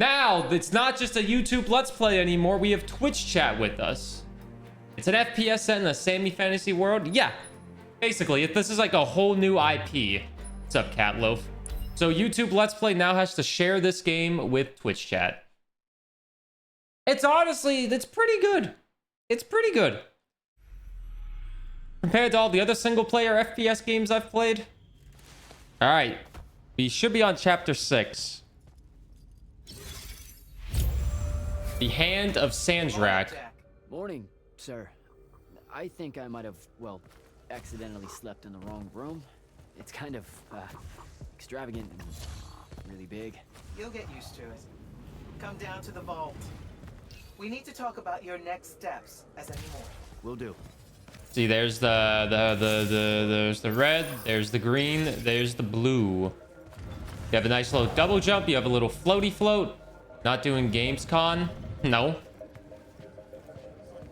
Now, it's not just a YouTube Let's Play anymore. We have Twitch chat with us. It's an FPS set in a semi-fantasy world. Yeah, basically, this is like a whole new IP. What's up, Catloaf? So YouTube Let's Play now has to share this game with Twitch chat. It's honestly, it's pretty good. It's pretty good. Compared to all the other single-player FPS games I've played. All right, we should be on chapter 6. The Hand of Sandrakk. Morning, sir. I think I might have, well, accidentally slept in the wrong room. It's kind of, extravagant and really big. You'll get used to it. Come down to the vault. We need to talk about your next steps as an immortal. Will do. See, there's there's the red, there's the green, there's the blue. You have a nice little double jump. You have a little floaty float. Not doing Gamescon. No.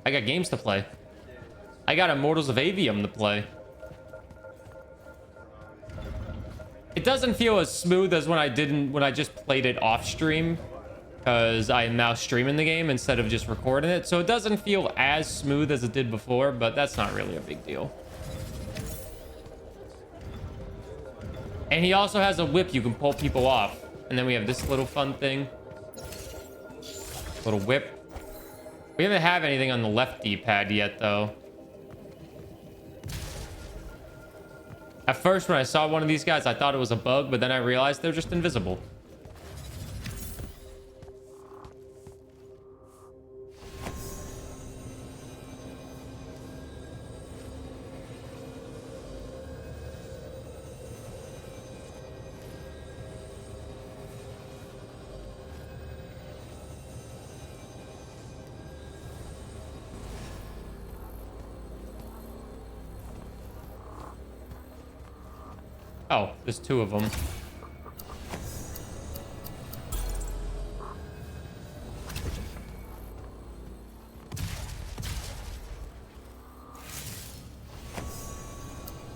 I got games to play. I got Immortals of Aveum to play. It doesn't feel as smooth as when I just played it off stream, because I am now streaming the game instead of just recording it. So it doesn't feel as smooth as it did before, but that's not really a big deal. And he also has a whip you can pull people off. And then we have this little fun thing. Little whip. We haven't have anything on the left D-pad yet, though. At first, when I saw one of these guys, I thought it was a bug, but then I realized they're just invisible. Oh, there's two of them.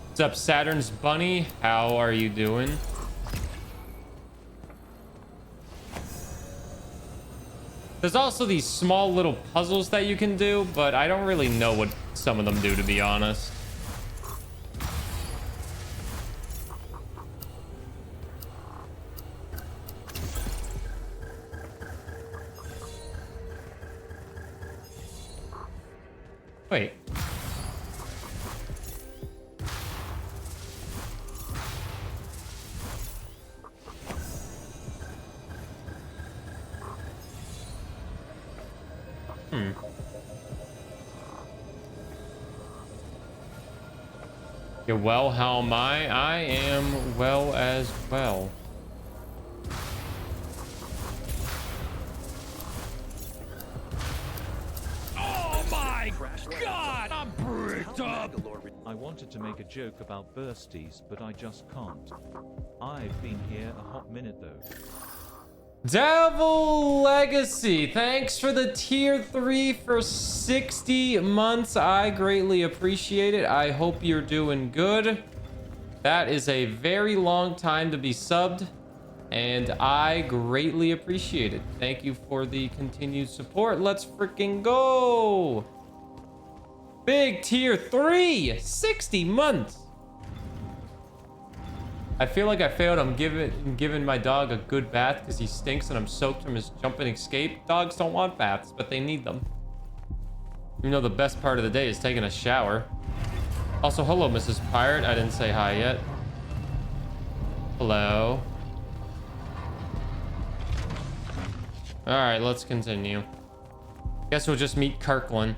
What's up, Saturn's Bunny? How are you doing? There's also these small little puzzles that you can do, but I don't really know what some of them do, to be honest. Wait. You're well, how am I? I am well as well. God, I'm bricked up! I wanted to make a joke about bursties, but I just can't. I've been here a hot minute though. Devil Legacy, thanks for the tier 3 for 60 months. I greatly appreciate it. I hope you're doing good. That is a very long time to be subbed, and I greatly appreciate it. Thank you for the continued support. Let's freaking go. Big tier 3, 60 months. I feel like I failed. I'm giving my dog a good bath because he stinks and I'm soaked from his jump and escape. Dogs don't want baths, but they need them. You know, the best part of the day is taking a shower. Also, hello, Mrs. Pirate. I didn't say hi yet. Hello. All right, let's continue. Guess we'll just meet Kirkland.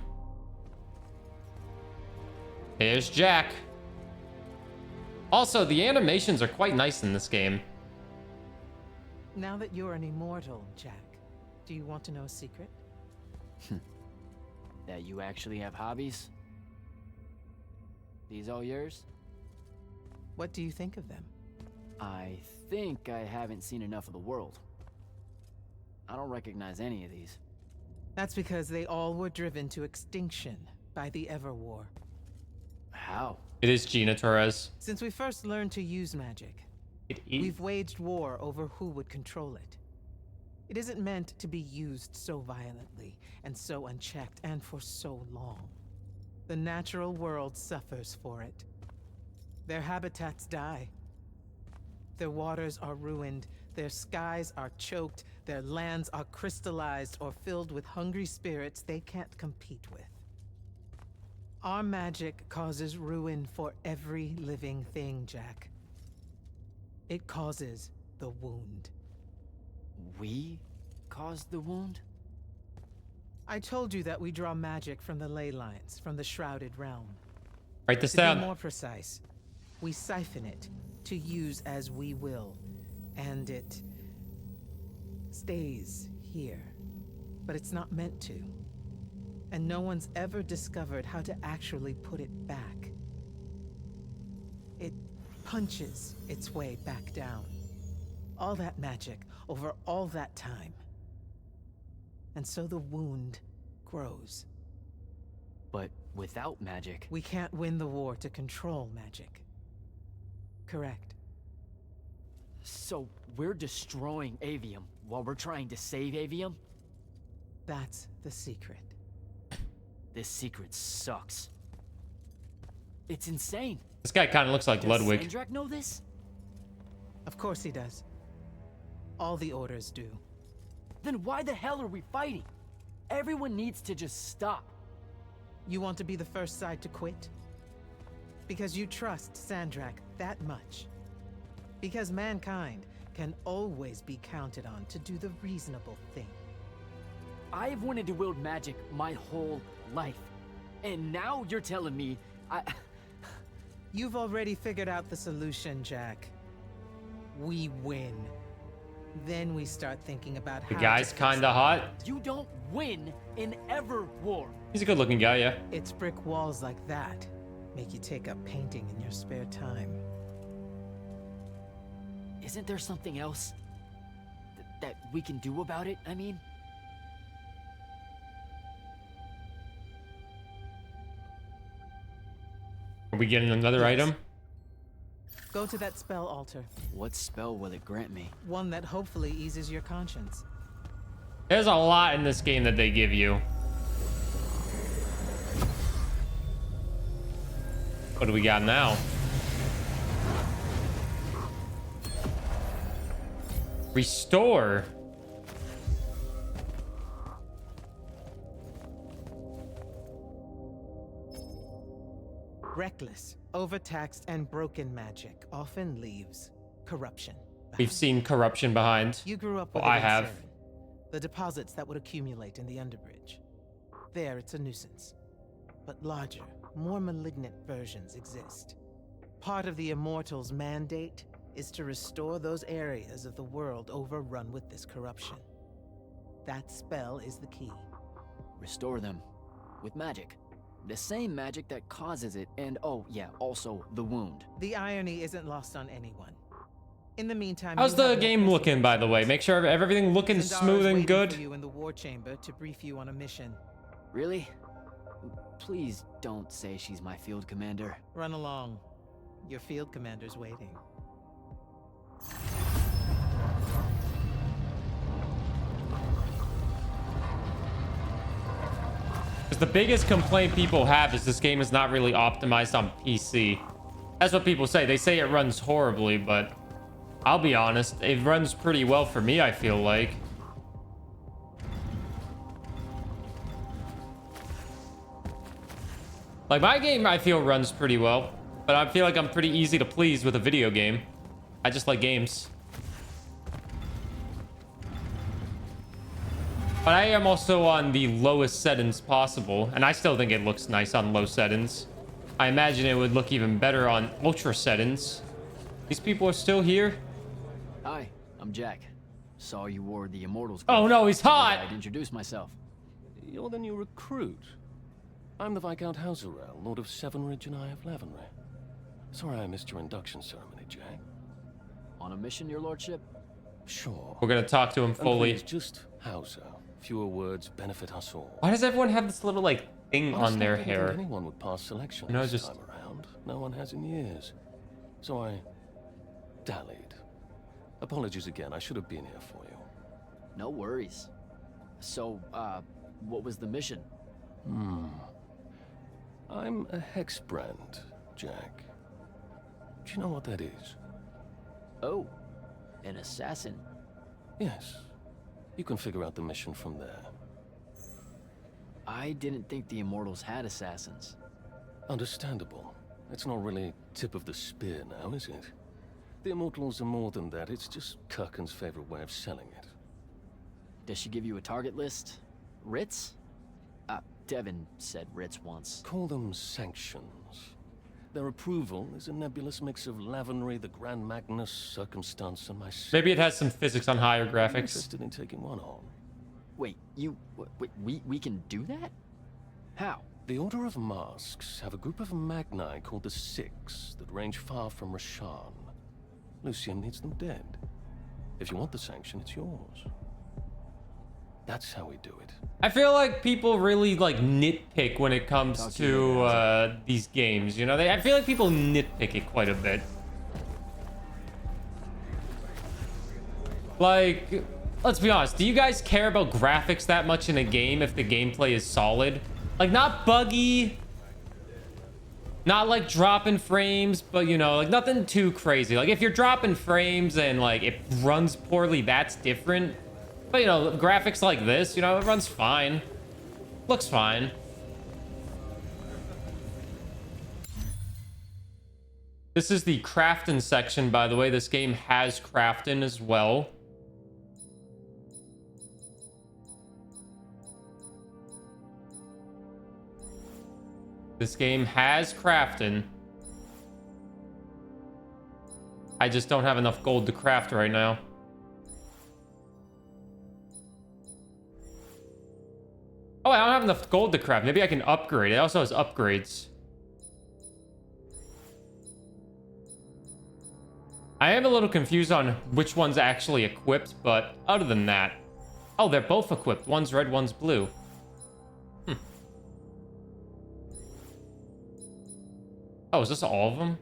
Here's Jack. Also, the animations are quite nice in this game. Now that you're an immortal, Jack, do you want to know a secret? That you actually have hobbies? These all yours? What do you think of them? I think I haven't seen enough of the world. I don't recognize any of these. That's because they all were driven to extinction by the Everwar. How? It is Gina Torres. Since we first learned to use magic, we've waged war over who would control it. It isn't meant to be used so violently and so unchecked and for so long. The natural world suffers for it. Their habitats die. Their waters are ruined, their skies are choked, their lands are crystallized or filled with hungry spirits they can't compete with. Our magic causes ruin for every living thing, Jack. It causes the wound. We caused the wound? I told you that we draw magic from the ley lines, from the shrouded realm. Write this To be down. more precise, we siphon it to use as we will, and it stays here. But it's not meant to. And no one's ever discovered how to actually put it back. It punches its way back down. All that magic over all that time. And so the wound grows. But without magic... We can't win the war to control magic. Correct. So we're destroying Avium while we're trying to save Avium? That's the secret. This secret sucks. It's insane. This guy kind of looks like Does Ludwig. Sandrakk know this? Of course he does. All the orders do. Then why the hell are we fighting? Everyone needs to just stop. You want to be the first side to quit? Because you trust Sandrakk that much. Because mankind can always be counted on to do the reasonable thing. I've wanted to wield magic my whole life. And now you're telling me You've already figured out the solution, Jack. We win. Then we start thinking about The how guy's to fix kind of it. hot. you don't win in ever war. He's a good looking guy, yeah. It's brick walls like that make you take up painting in your spare time. Isn't there something else that we can do about it? I mean, Are we getting another Yes. item? Go to that spell altar. what spell will it grant me? One that hopefully eases your conscience. There's a lot in this game that they give you. What do we got now? Restore. Reckless, overtaxed, and broken magic often leaves corruption. We've seen corruption behind. You grew up Well, with it I in have. Saren, the deposits that would accumulate in the underbridge. There, it's a nuisance. But larger, more malignant versions exist. Part of the Immortals' mandate is to restore those areas of the world overrun with this corruption. That spell is the key. Restore them with magic. The same magic that causes it, and oh yeah, also the wound. The irony isn't lost on anyone. In the meantime, How's you the have game more looking, by the way? Make sure everything looking Zendara's smooth and waiting good. for you in the war chamber to brief you on a mission. Really? Please don't say she's my field commander. Run along. Your field commander's waiting. Because the biggest complaint people have is this game is not really optimized on PC. That's what people say. They say it runs horribly, but I'll be honest, it runs pretty well for me, I feel like. Like, my game, I feel, runs pretty well. But I feel like I'm pretty easy to please with a video game. I just like games. But I am also on the lowest settings possible. And I still think it looks nice on low settings. I imagine it would look even better on ultra settings. These people are still here? Hi, I'm Jack. Saw you wore the Immortals. Oh no, he's hot! I'd introduce myself. You're the new recruit. I'm the Viscount Hauserel, Lord of Sevenridge and Eye of Lavenry. Sorry I missed your induction ceremony, Jack. On a mission, your lordship? Sure. We're gonna talk to him And fully. please, just Hauser. Fewer words benefit us all. Why does everyone have this little, like, thing on their Honestly, I didn't hair? think anyone would pass selection You know, this just- time around. No one has in years. So I dallied. Apologies again. I should have been here for you. No worries. So, what was the mission? I'm a hexbrand, Jack. Do you know what that is? Oh, an assassin. Yes. You can figure out the mission from there. I didn't think the Immortals had assassins. Understandable. It's not really tip of the spear now, is it? The Immortals are more than that. It's just Kirkin's favorite way of selling it. Does she give you a target list? Writs? Devin said writs once. Call them sanctions. Their approval is a nebulous mix of Lavenry, the Grand Magnus, Circumstance, and myself. Maybe it has some physics on higher I'm graphics. interested in taking one on. Wait, we can do that? How? The Order of Masks have a group of Magni called the Six that range far from Rashan. Lucian needs them dead. If you want the sanction, it's yours. That's how we do it. I feel like people really like nitpick when it comes to these games. You know, I feel like people nitpick it quite a bit. Like, let's be honest. Do you guys care about graphics that much in a game if the gameplay is solid? Like, not buggy, not like dropping frames, but you know, like nothing too crazy. Like if you're dropping frames and like it runs poorly, that's different. But you know, graphics like this, you know, it runs fine. Looks fine. This is the crafting section, by the way. This game has crafting as well. This game has crafting. I just don't have enough gold to craft right now. Oh, I don't have enough gold to craft. Maybe I can upgrade. It also has upgrades. I am a little confused on which one's actually equipped, but other than that... Oh, they're both equipped. One's red, one's blue. Oh, is this all of them?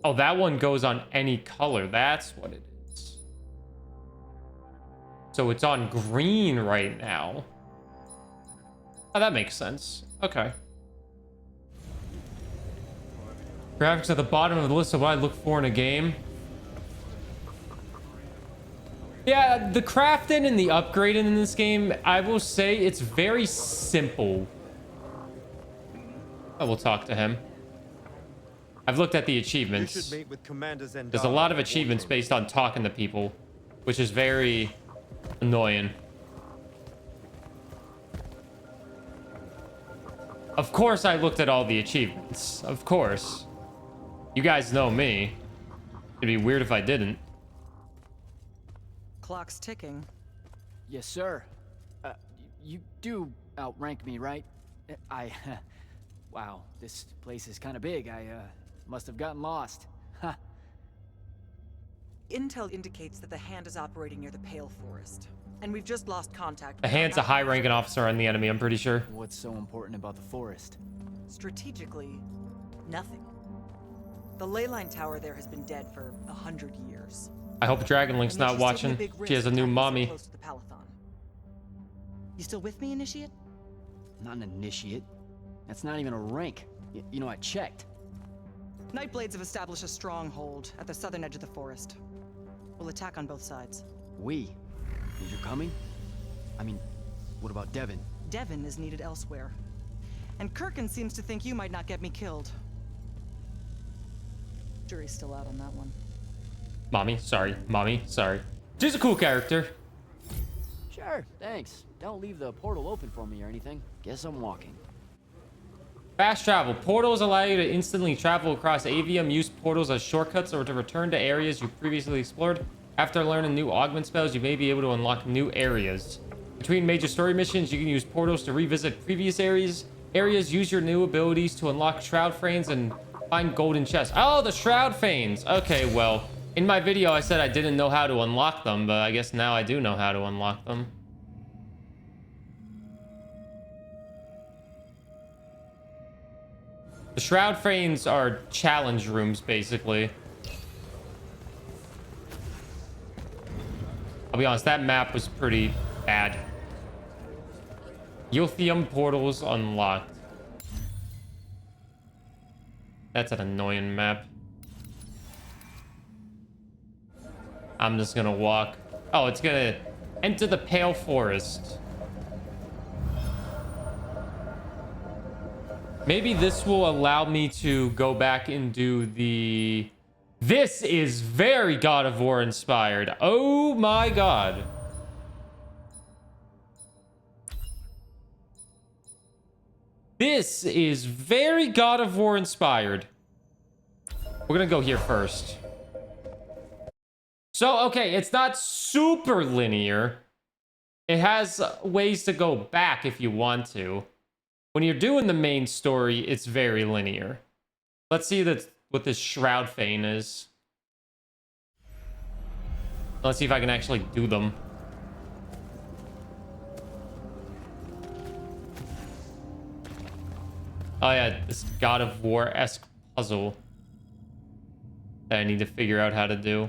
Oh, that one goes on any color. That's what it is. So it's on green right now. Oh, that makes sense. Okay. Graphics at the bottom of the list of what I look for in a game. Yeah, the crafting and the upgrading in this game, I will say it's very simple. I will talk to him. I've looked at the achievements. You should meet with Commander Zendar. There's a lot of achievements based on talking to people, which is very annoying. Of course I looked at all the achievements. Of course. You guys know me. It'd be weird if I didn't. Clock's ticking. Yes, sir. You do outrank me, right? Wow, this place is kind of big. I must have gotten lost. Ha. Intel indicates that the Hand is operating near the Pale Forest, and we've just lost contact. The Hand's a high-ranking officer on the enemy, I'm pretty sure. What's so important about the forest? Strategically, nothing. The ley line tower there has been dead for 100 years. I hope Dragon Link's And yet not she's taking a watching. big risk She has a new attacking so mommy. close to the Palathon. You still with me, Initiate? Not an initiate. That's not even a rank. You know, I checked. Nightblades have established a stronghold at the southern edge of the forest. We'll attack on both sides. Means you're coming? I mean, what about Devin? Devin is needed elsewhere. And Kirkin seems to think you might not get me killed. Jury's still out on that one. Mommy, sorry. Mommy, sorry. She's a cool character. Sure, thanks. Don't leave the portal open for me or anything. Guess I'm walking. Fast travel. Portals allow you to instantly travel across Aveum. Use portals as shortcuts or to return to areas you previously explored. After learning new augment spells, you may be able to unlock new areas. Between major story missions, you can use portals to revisit previous areas. Use your new abilities to unlock shroud frames and find golden chests. Oh, the shroud frames. Okay, well, in my video, I said I didn't know how to unlock them, but I guess now I do know how to unlock them. The shroud frames are challenge rooms, basically. I'll be honest, that map was pretty bad. Lithium portals unlocked. That's an annoying map. I'm just gonna walk. Oh, it's gonna enter the Pale Forest. Maybe this will allow me to go back and do the... This is very God of War inspired. Oh my god. This is very God of War inspired. We're gonna go here first. So, okay, it's not super linear. It has ways to go back if you want to. When you're doing the main story, it's very linear. Let's see what this Shroud Fane is. Let's see if I can actually do them. Oh yeah, this God of War-esque puzzle that I need to figure out how to do.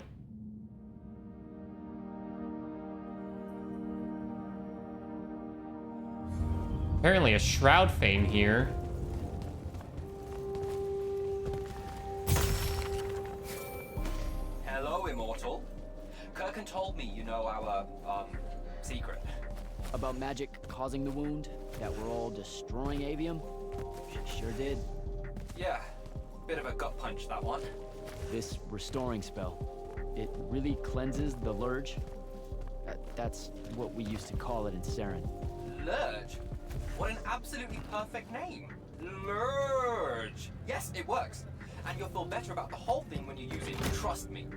Apparently a Shroud Fane here. Hello, Immortal. Kirkin told me you know our, secret. About magic causing the wound? That we're all destroying Avium? Sure did. Yeah, bit of a gut punch, that one. This restoring spell, it really cleanses the Lurge? That's what we used to call it in Saren. Lurge? What an absolutely perfect name. Lurge. Yes, it works. And you'll feel better about the whole thing when you use it, trust me.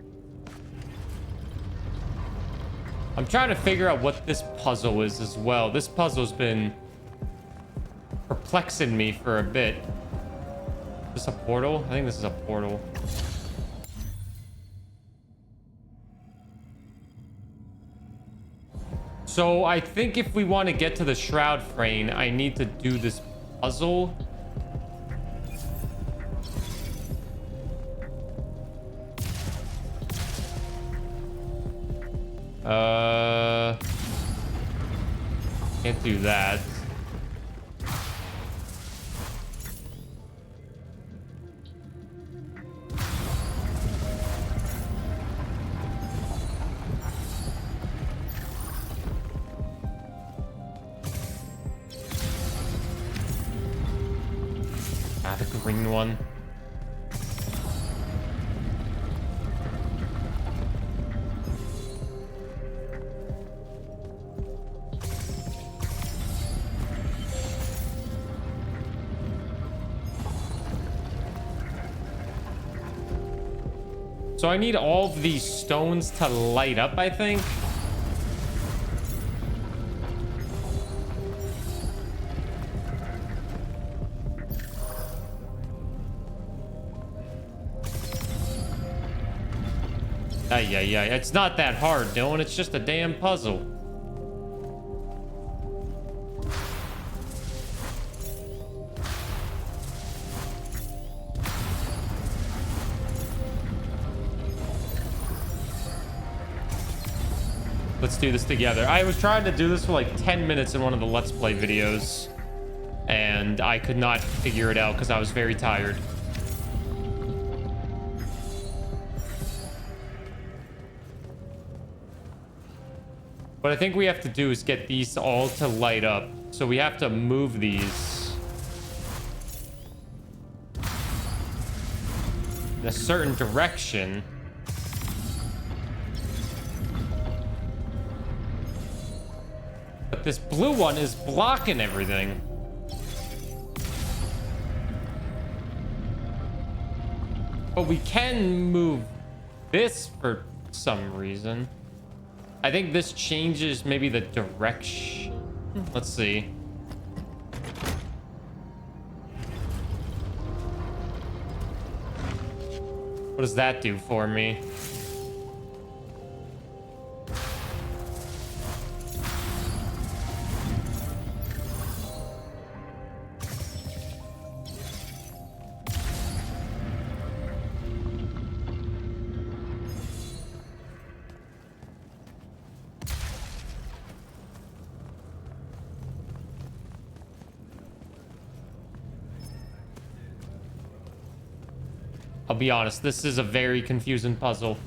I'm trying to figure out what this puzzle is as well. This puzzle's been perplexing me for a bit. Is this a portal? I think this is a portal. So I think if we want to get to the Shroud Fane, I need to do this puzzle. Can't do that. The green one. So I need all of these stones to light up, I think. Yeah. It's not that hard, Dylan. It's just a damn puzzle. Let's do this together. I was trying to do this for like 10 minutes in one of the Let's Play videos, and I could not figure it out because I was very tired. What I think we have to do is get these all to light up. So we have to move these in a certain direction. But this blue one is blocking everything. But we can move this for some reason. I think this changes maybe the direction. Let's see. What does that do for me? I'll be honest, this is a very confusing puzzle.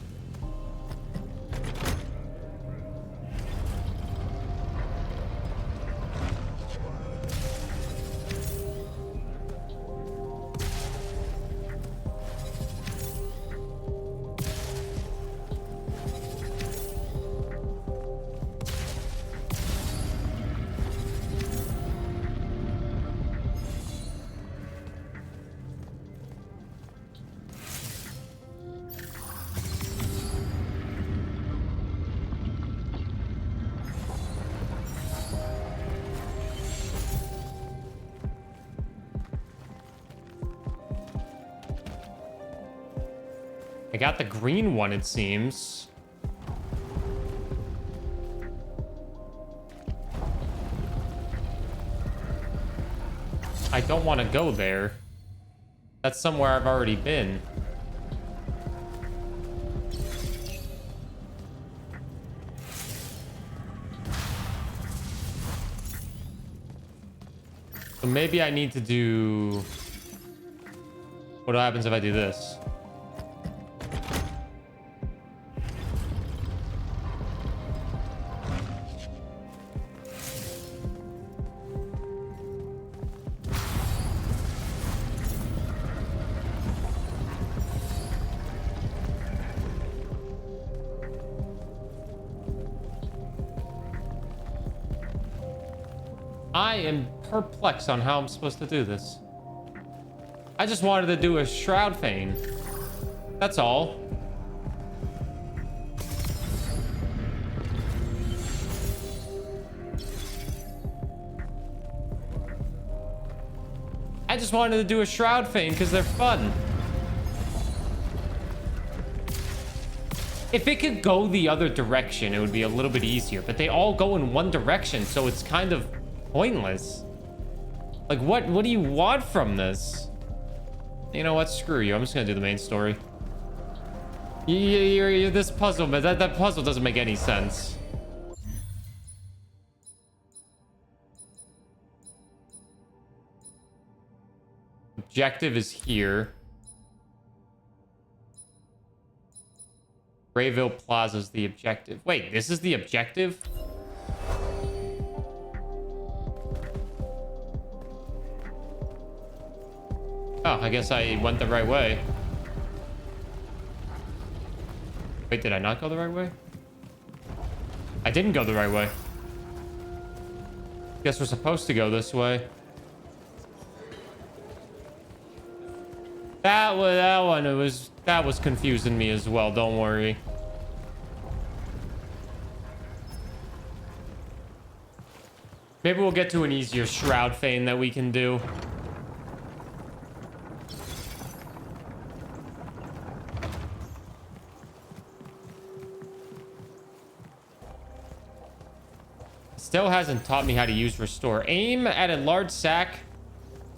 I got the green one, it seems. I don't want to go there. That's somewhere I've already been. So maybe I need to do... What happens if I do this? I am perplexed on how I'm supposed to do this. I just wanted to do a shroud feign. That's all. I just wanted to do a shroud feign because they're fun. If it could go the other direction, it would be a little bit easier. But they all go in one direction, so it's kind of pointless. Like, what do you want from this? You know what? Screw you. I'm just gonna do the main story. You're this puzzle, but that puzzle doesn't make any sense. Objective is here. Grayville Plaza is the objective. Wait, this is the objective? Oh, I guess I went the right way. Wait, did I not go the right way? I didn't go the right way. Guess we're supposed to go this way. That was confusing me as well, don't worry. Maybe we'll get to an easier shroud feign that we can do. Still hasn't taught me how to use restore. Aim at a large sack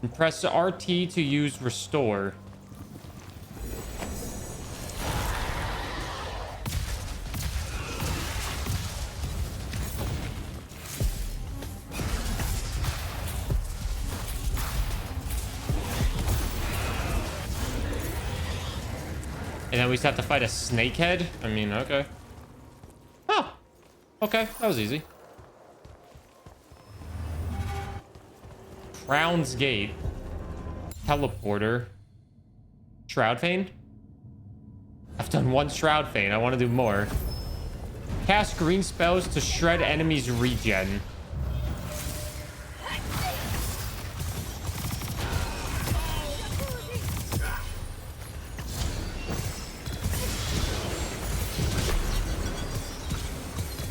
and press RT to use restore. And then we just have to fight a snakehead? I mean, okay. Oh, okay, that was easy. Crown's Gate. Teleporter. Shroud Feign? I've done one Shroud Feign. I want to do more. Cast green spells to shred enemies' regen.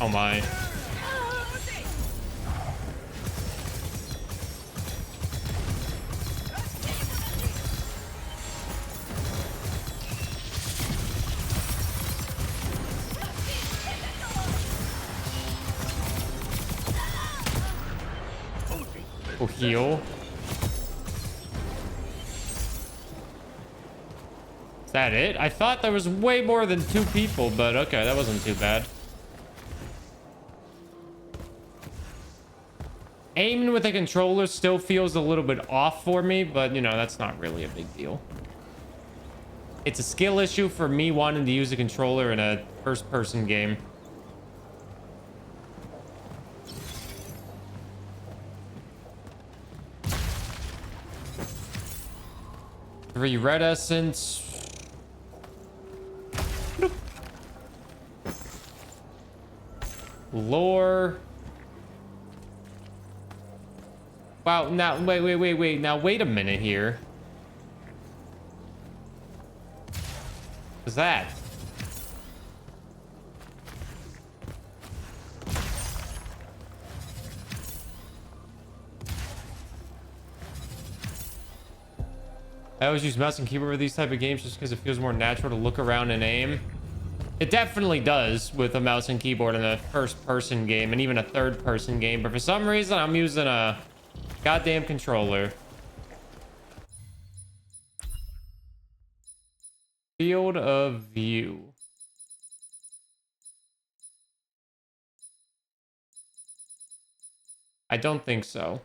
Oh my. We'll heal. Is that it? I thought there was way more than 2 people, but okay, that wasn't too bad. Aiming with a controller still feels a little bit off for me, but you know, that's not really a big deal. It's a skill issue for me wanting to use a controller in a first-person game. 3 red essence. Lore. Wow, now, wait. Now, wait a minute here. What's that? I always use mouse and keyboard for these type of games just because it feels more natural to look around and aim. It definitely does with a mouse and keyboard in a first-person game and even a third-person game, but for some reason I'm using a goddamn controller. Field of view. I don't think so.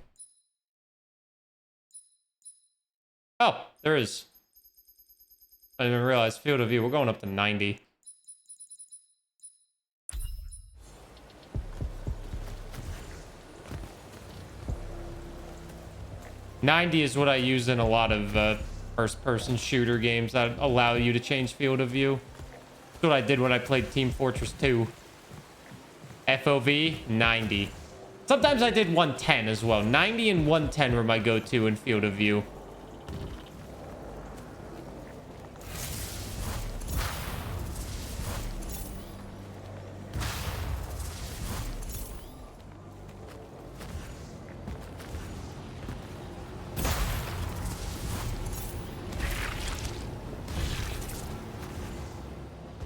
Oh, there is. I didn't even realize field of view. We're going up to 90. $90 is what I use in a lot of first-person shooter games that allow you to change field of view. That's what I did when I played Team Fortress 2. FOV, 90. Sometimes I did 110 as well. 90 and 110 were my go-to in field of view.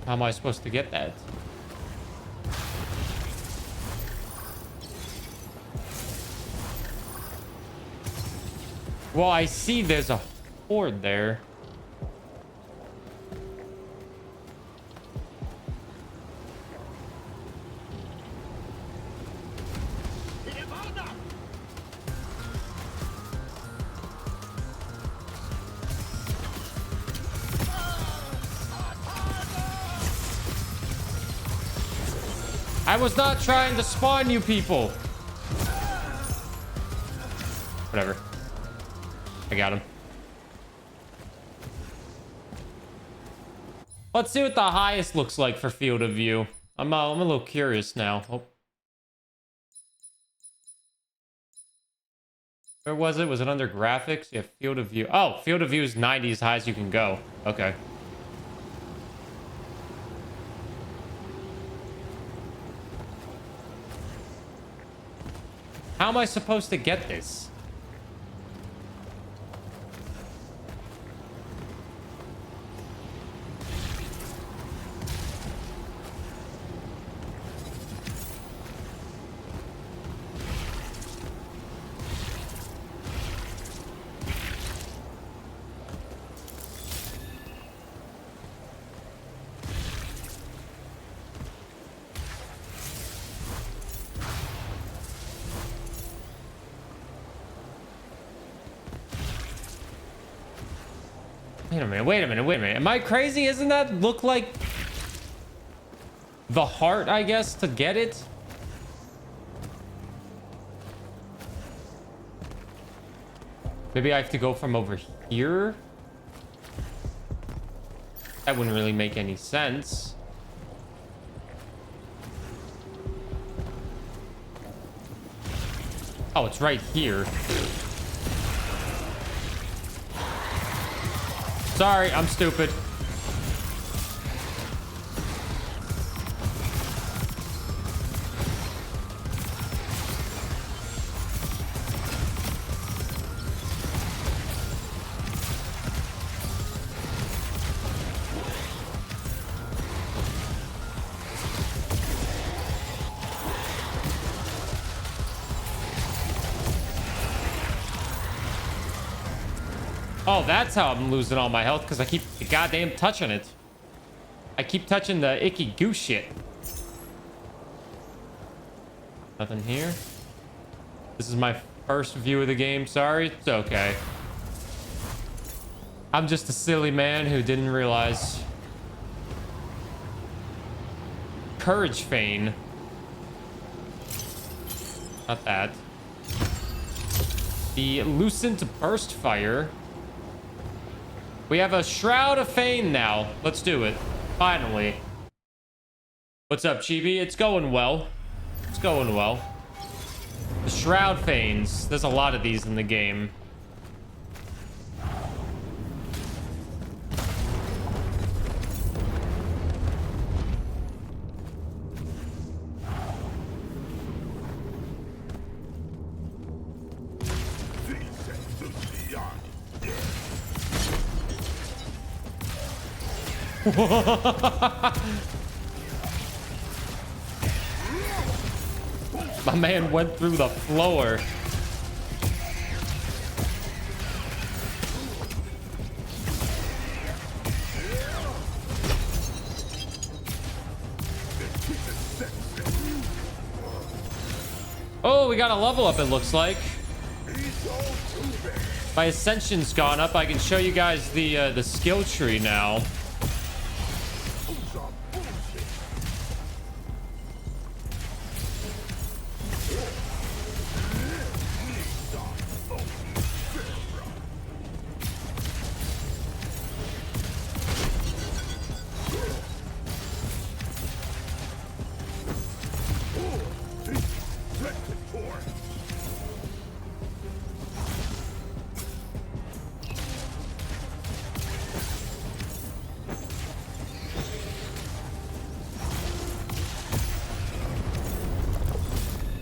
How am I supposed to get that? Well, I see there's a horde there. I was not trying to spawn you people. Whatever. I got him. Let's see what the highest looks like for field of view. I'm a little curious now. Oh. Where was it? Was it under graphics? Yeah, field of view. Oh, field of view is 90 as high as you can go. Okay. How am I supposed to get this? Wait a minute. Am I crazy? Isn't that look like the heart, I guess, to get it? Maybe I have to go from over here? That wouldn't really make any sense. Oh, it's right here. Sorry, I'm stupid. Oh, that's how I'm losing all my health, because I keep goddamn touching it. I keep touching the icky goo shit. Nothing here. This is my first view of the game. Sorry. It's okay. I'm just a silly man who didn't realize. Courage Feign. Not that. The Lucent Burst Fire. We have a Shroud of Feign now. Let's do it. Finally. What's up, Chibi? It's going well. It's going well. The Shroud Feigns. There's a lot of these in the game. My man went through the floor. Oh, we got a level up, it looks like. My ascension's gone up. I can show you guys the skill tree now.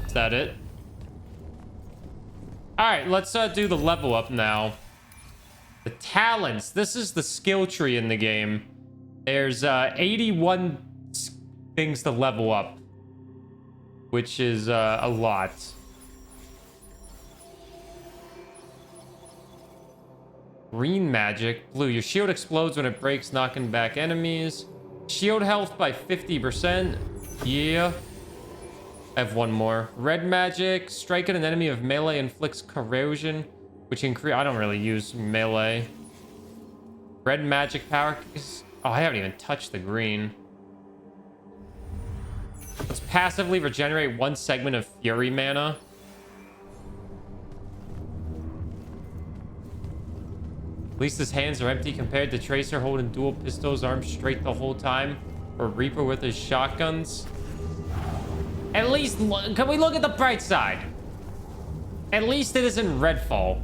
Is that it? All right, let's do the level up now. The talents. This is the skill tree in the game. There's 81 things to level up, which is a lot. Green magic. Blue. Your shield explodes when it breaks, knocking back enemies. Shield health by 50%. Yeah. I have one more. Red magic. Striking an enemy of melee inflicts corrosion, which increase. I don't really use melee. Red magic power. Oh, I haven't even touched the green. Let's passively regenerate one segment of fury mana. At least his hands are empty compared to Tracer holding dual pistols, arms straight the whole time, or Reaper with his shotguns. At least, can we look at the bright side? At least it isn't Redfall.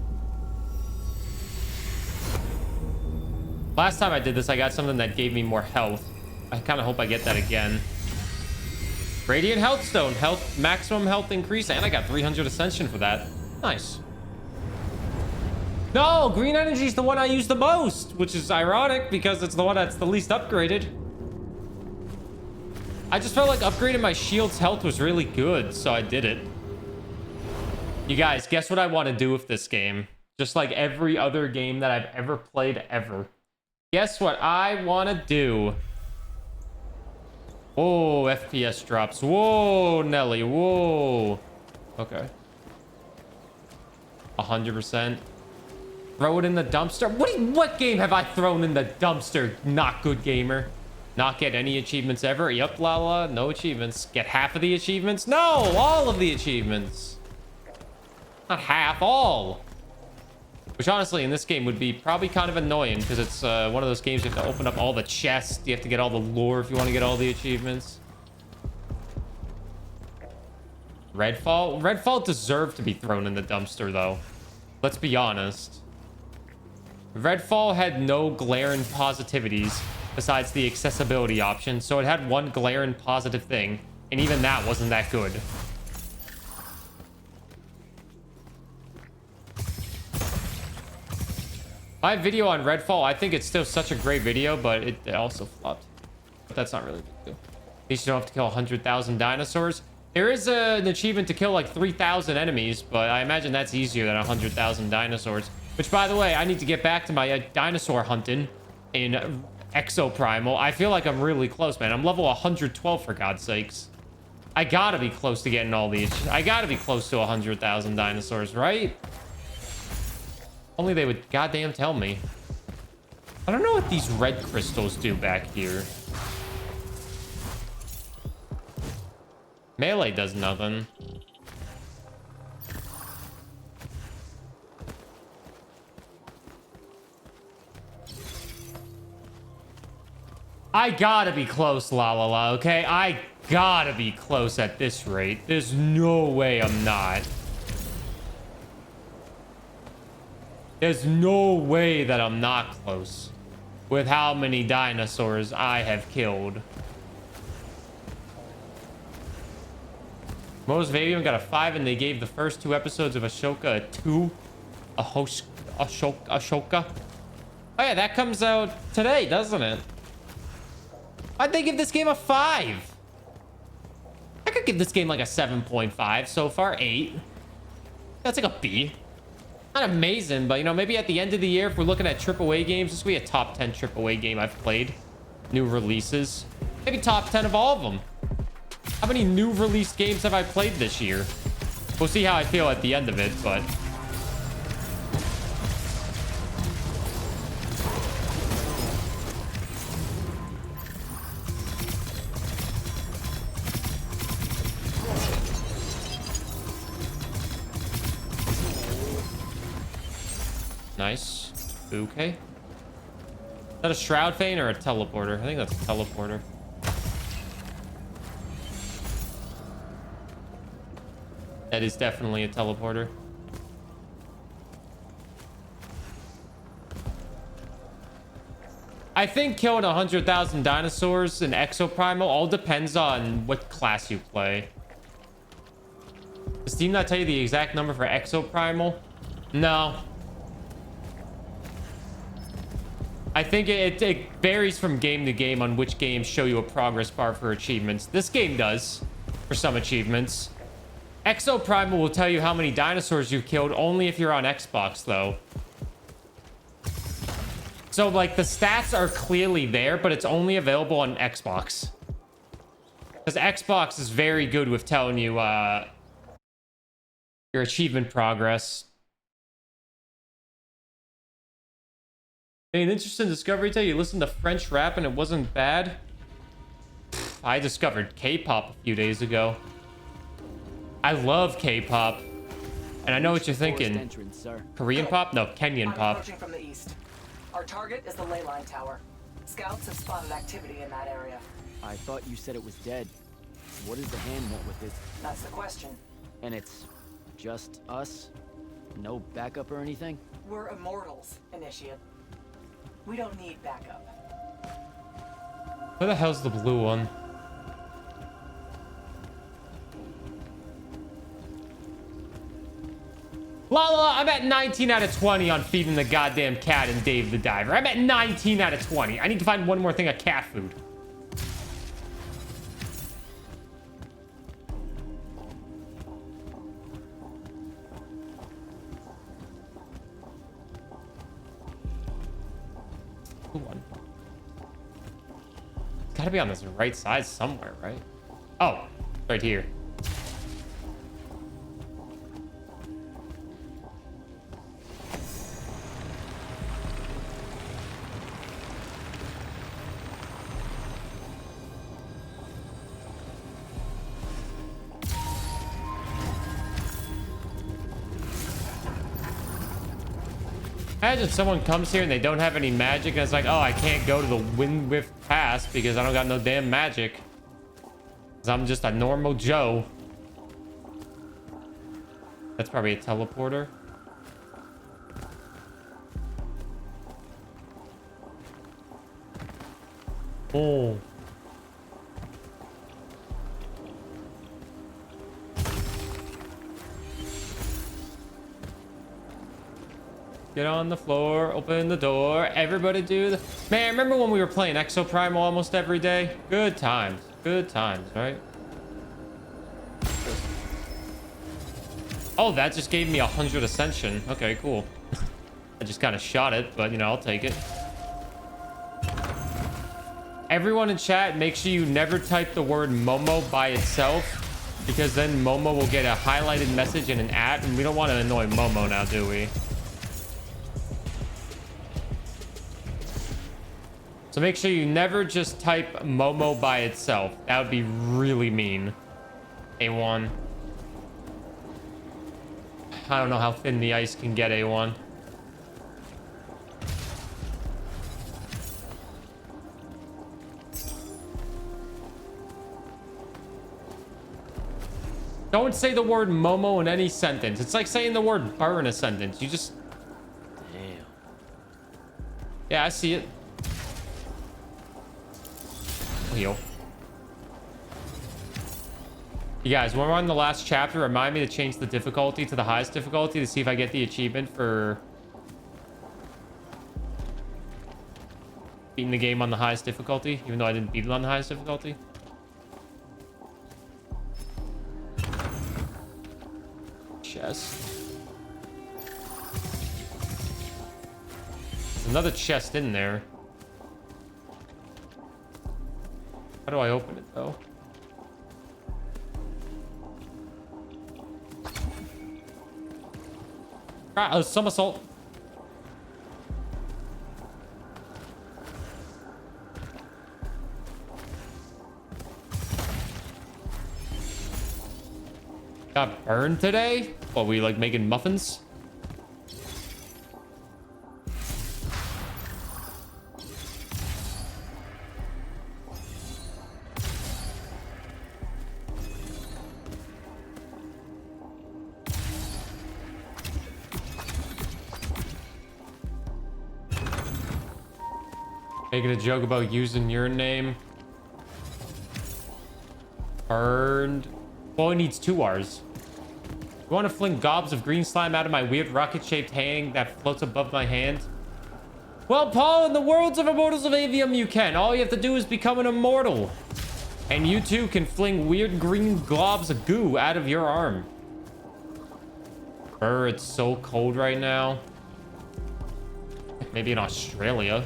Last time I did this, I got something that gave me more health. I kind of hope I get that again. Radiant Health Stone. Health, maximum health increase, and I got 300 Ascension for that. Nice. No, green energy is the one I use the most, which is ironic because it's the one that's the least upgraded. I just felt like upgrading my shield's health was really good, so I did it. You guys, guess what I want to do with this game? Just like every other game that I've ever played ever. Guess what I want to do? Whoa, FPS drops. Whoa, Nelly. Whoa. Okay. 100%. Throw it in the dumpster. What game have I thrown in the dumpster? Not good gamer. Not get any achievements ever. Yup, Lala. No achievements. Get half of the achievements? No, all of the achievements. Not half, all. Which honestly in this game would be probably kind of annoying because it's one of those games you have to open up all the chests. You have to get all the lore if you want to get all the achievements. Redfall? Redfall deserved to be thrown in the dumpster though. Let's be honest. Redfall had no glaring positivities besides the accessibility option, so it had one glaring positive thing, and even that wasn't that good. My video on Redfall, I think it's still such a great video, but it also flopped. But that's not really a big deal. At least you don't have to kill 100,000 dinosaurs. There is an achievement to kill like 3,000 enemies, but I imagine that's easier than 100,000 dinosaurs. Which, by the way, I need to get back to my dinosaur hunting in Exoprimal. I feel like I'm really close, man. I'm level 112 for God's sakes. I gotta be close to getting all these. I gotta be close to 100,000 dinosaurs, right? Only they would goddamn tell me. I don't know what these red crystals do back here. Melee does nothing. I gotta be close, la la la, okay? I gotta be close at this rate. There's no way I'm not. There's no way that I'm not close with how many dinosaurs I have killed. Immortals of Aveum got a 5, and they gave the first 2 episodes of Ashoka a 2. Ashoka. Oh yeah, that comes out today, doesn't it? Why'd they give this game a 5? I could give this game like a 7.5 so far. 8. That's like a B. Not amazing, but you know, maybe at the end of the year, if we're looking at AAA games, this will be a top 10 AAA game I've played. New releases. Maybe top 10 of all of them. How many new released games have I played this year? We'll see how I feel at the end of it, but... Nice. Okay. Is that a Shroud Feint or a teleporter? I think that's a teleporter. That is definitely a teleporter. I think killing 100,000 dinosaurs in Exoprimal all depends on what class you play. Does Steam not tell you the exact number for Exoprimal? No. I think it varies from game to game on which games show you a progress bar for achievements. This game does for some achievements. Exoprimal will tell you how many dinosaurs you've killed only if you're on Xbox, though. So, like, the stats are clearly there, but it's only available on Xbox. Because Xbox is very good with telling you your achievement progress. Hey, an interesting discovery today. You listened to French rap and it wasn't bad. I discovered K-pop a few days ago. I love K-pop, and I know what you're thinking. Entrance, sir. Korean pop? No, Kenyan pop. Approaching from the east. Our target is the ley line tower. Scouts have spotted activity in that area. I thought you said it was dead. What does the hand want with it? That's the question. And it's just us? No backup or anything? We're immortals, Initiate. We don't need backup. Where the hell's the blue one? Lala, I'm at 19 out of 20 on feeding the goddamn cat and Dave the Diver. I'm at 19 out of 20. I need to find one more thing of cat food. Blue one. It's gotta be on this right side somewhere, right? Oh, right here. Imagine someone comes here and they don't have any magic and it's like, oh, I can't go to the Wind Rift Pass because I don't got no damn magic. Because I'm just a normal Joe. That's probably a teleporter. Oh. Get on the floor, open the door, everybody do the... Man, remember when we were playing Exoprimal almost every day? Good times, right? Oh, that just gave me 100 ascension. Okay, cool. I just kind of shot it, but you know, I'll take it. Everyone in chat, make sure you never type the word Momo by itself, because then Momo will get a highlighted message and an ad, and we don't want to annoy Momo now, do we? So make sure you never just type Momo by itself. That would be really mean. A1. I don't know how thin the ice can get, A1. Don't say the word Momo in any sentence. It's like saying the word Burr in a sentence. You just... Damn. Yeah, I see it. Heal. You guys, when we're on the last chapter, remind me to change the difficulty to the highest difficulty to see if I get the achievement for beating the game on the highest difficulty, even though I didn't beat it on the highest difficulty. Chest. There's another chest in there. How do I open it though? Ah, somersault. Got burned today? What, we like making muffins? Making a joke about using your name. Burned. Well, it needs 2 R's. You want to fling gobs of green slime out of my weird rocket-shaped hand that floats above my hand? Well, Paul, in the worlds of Immortals of Aveum, you can. All you have to do is become an immortal. And you too can fling weird green globs of goo out of your arm. Burr, it's so cold right now. Maybe in Australia.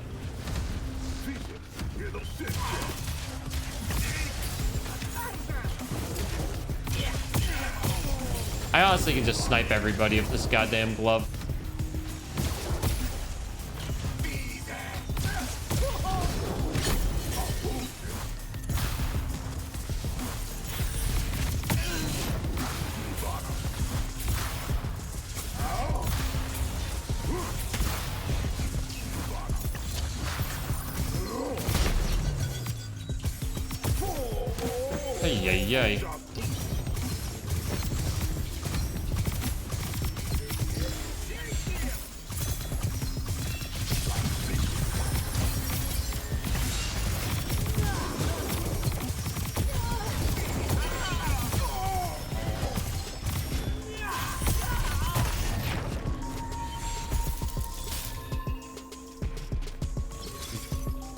I honestly can just snipe everybody with this goddamn glove. Hey, yay, yay.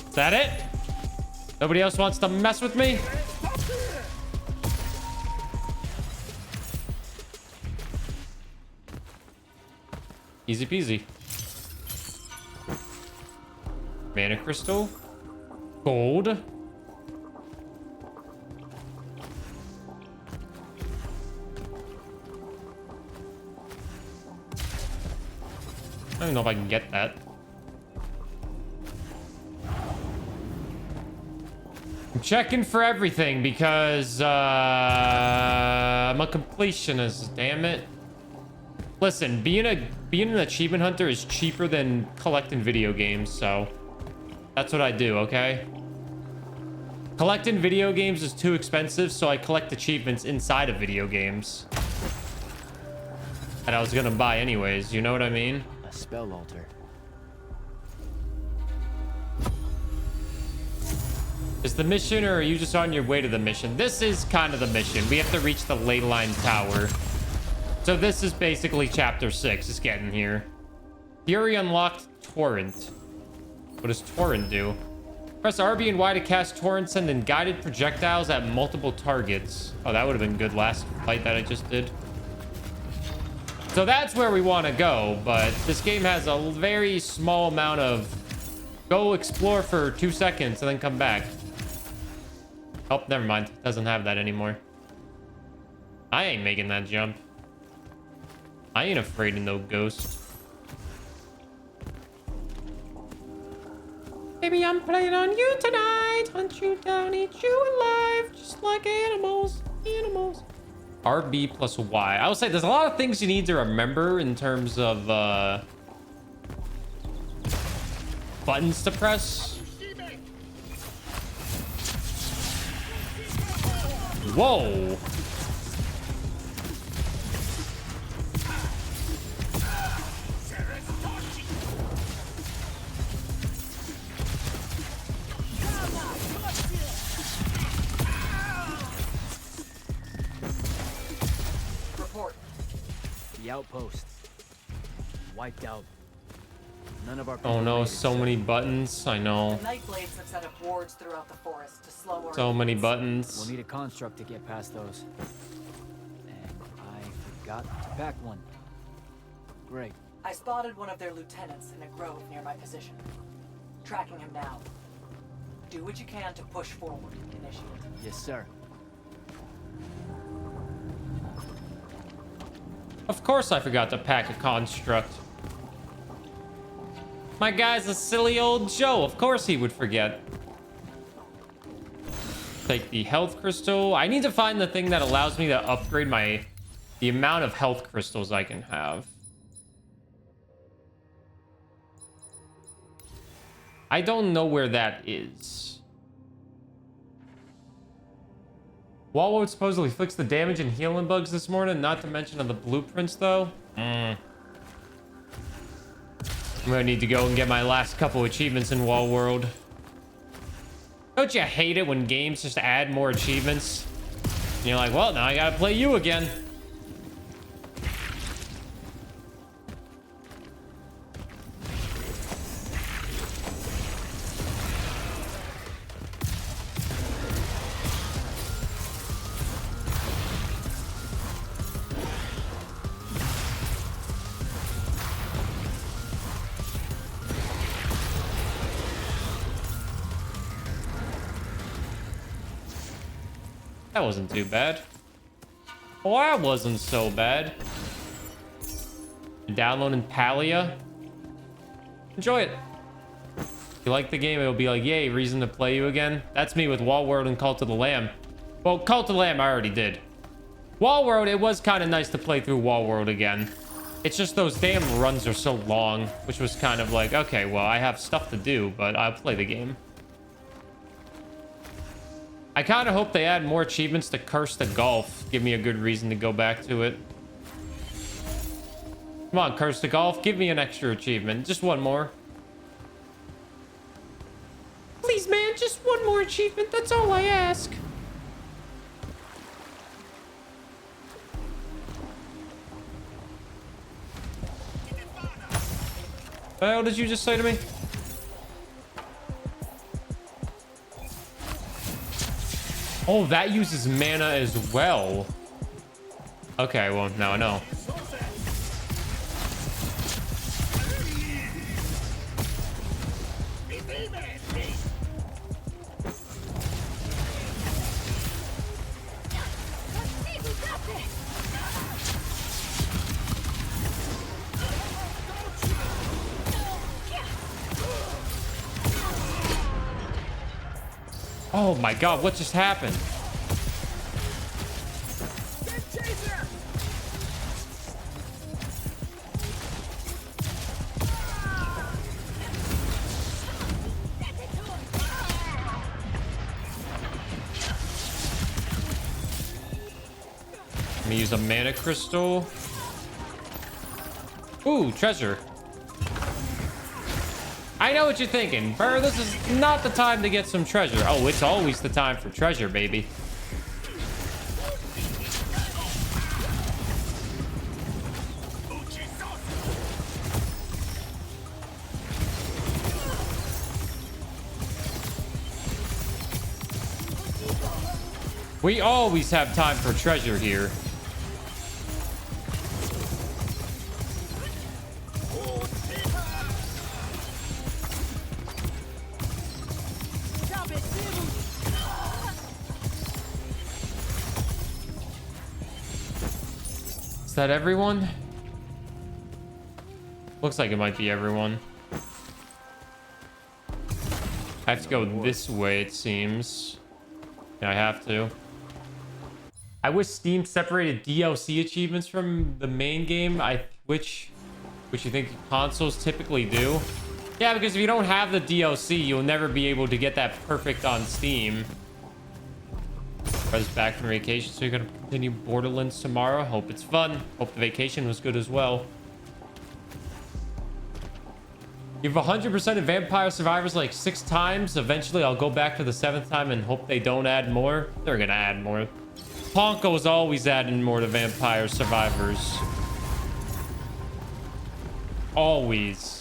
Is that it? Nobody else wants to mess with me? Easy peasy. Mana crystal. Gold. I don't even know if I can get that. I'm checking for everything because I'm a completionist, damn it. Listen, being an achievement hunter is cheaper than collecting video games, so that's what I do, okay? Collecting video games is too expensive, so I collect achievements inside of video games. And I was gonna buy anyways, you know what I mean? A spell altar. Is the mission, or are you just on your way to the mission? This is kind of the mission. We have to reach the ley line tower. So this is basically chapter 6. It's getting here. Fury unlocked Torrent. What does Torrent do? Press RB and Y to cast Torrent, send in guided projectiles at multiple targets. Oh, that would have been good last fight that I just did. So that's where we want to go, but this game has a very small amount of go explore for 2 seconds and then come back. Oh, never mind. Doesn't have that anymore. I ain't making that jump. I ain't afraid of no ghost. Baby, I'm playing on you tonight. Hunt you down, eat you alive, just like animals. Animals. RB plus Y. I would say there's a lot of things you need to remember in terms of buttons to press. Whoa. Report. The outpost. Wiped out. None of our people Oh no, made it, so sir. many buttons. I know. The Nightblades have set up wards throughout the forest to slow our So many advance. We'll buttons. need a construct to get past those. And I forgot to pack one. Great. I spotted one of their lieutenants in a grove near my position. Tracking him now. Do what you can to push forward, Initiate. Yes, sir. Of course I forgot to pack a construct. My guy's a silly old Joe. Of course he would forget. Take the health crystal. I need to find the thing that allows me to upgrade the amount of health crystals I can have. I don't know where that is. Walwood supposedly fixed the damage and healing bugs this morning, not to mention on the blueprints though. I'm gonna need to go and get my last couple achievements in Wallworld. Don't you hate it when games just add more achievements? And you're like, well, now I gotta play you again. That wasn't too bad. Oh, that wasn't so bad. Downloading Palia. Enjoy it. If you like the game, it'll be like, yay, reason to play you again. That's me with Wallworld and Cult of the Lamb. Well, Cult of the Lamb I already did. Wallworld, it was kind of nice to play through Wallworld again. It's just those damn runs are so long, which was kind of like, okay, well, I have stuff to do, but I'll play the game. I kind of hope they add more achievements to Curse to Golf. Give me a good reason to go back to it. Come on, Curse to Golf. Give me an extra achievement. Just one more. Please, man. Just one more achievement. That's all I ask. What the hell did you just say to me? Oh, that uses mana as well. Okay, well, now I know. Oh my god, what just happened? Let me use a mana crystal. Ooh, treasure. I know what you're thinking. Burr, this is not the time to get some treasure. Oh, it's always the time for treasure, baby. We always have time for treasure here. Is that everyone? Looks like it might be everyone. I have to go this way, it seems. Yeah, I have to. I wish Steam separated DLC achievements from the main game. Which you think consoles typically do. Yeah, because if you don't have the DLC, you'll never be able to get that perfect on Steam. Brother's back from vacation, so you're gonna continue Borderlands tomorrow. Hope it's fun. Hope the vacation was good as well. You've 100% of Vampire Survivors like 6 times. Eventually, I'll go back for the 7th time and hope they don't add more. They're gonna add more. Ponko's always adding more to Vampire Survivors. Always.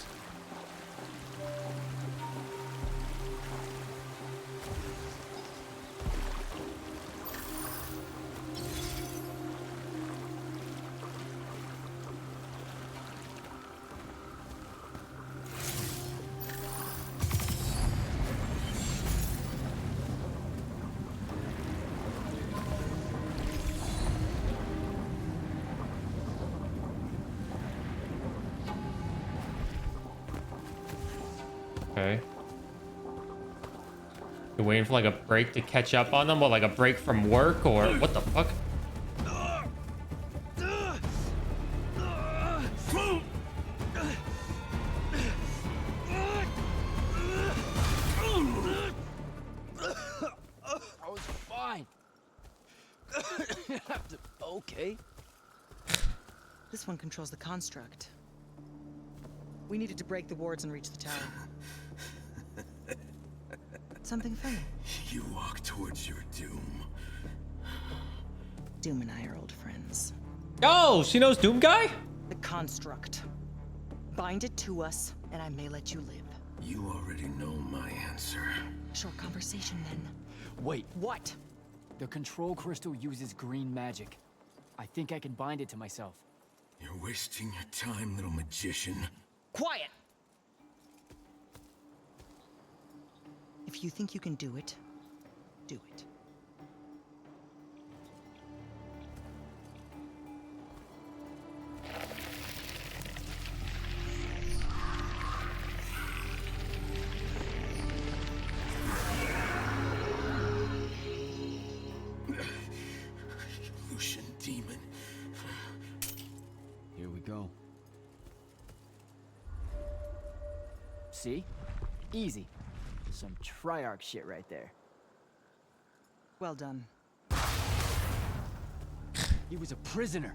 Okay. You're waiting for like a break to catch up on them, or like a break from work, or what the fuck? I was fine. Okay. This one controls the construct. We needed to break the wards and reach the tower. Something funny. You walk towards your doom. Doom and I are old friends. Oh, she knows Doom Guy? The construct. Bind it to us, and I may let you live. You already know my answer. Short conversation, then. Wait, What? the control crystal uses green magic. I think I can bind it to myself. You're wasting your time, little magician. Quiet! If you think you can do it, do it. Lucian demon. Here we go. See? Easy. Some Triarch shit right there. Well done. He was a prisoner.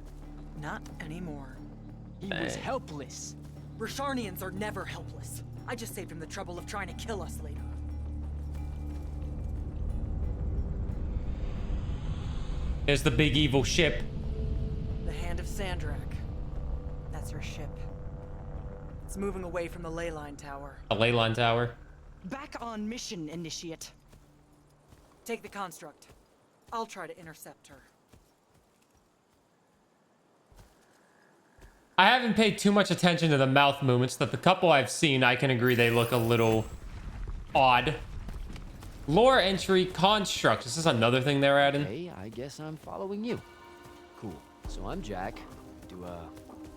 Not anymore. He was helpless. Rasharnians are never helpless. I just saved him the trouble of trying to kill us later. There's the big evil ship. The Hand of Sandrakk. That's her ship. It's moving away from the ley line tower. A ley line tower. Back on mission, Initiate. Take the construct. I'll try to intercept her. I haven't paid too much attention to the mouth movements, but the couple I've seen, I can agree they look a little odd. Lore entry construct. Is this another thing they're adding? Hey, I guess I'm following you. Cool. So I'm Jack. Do,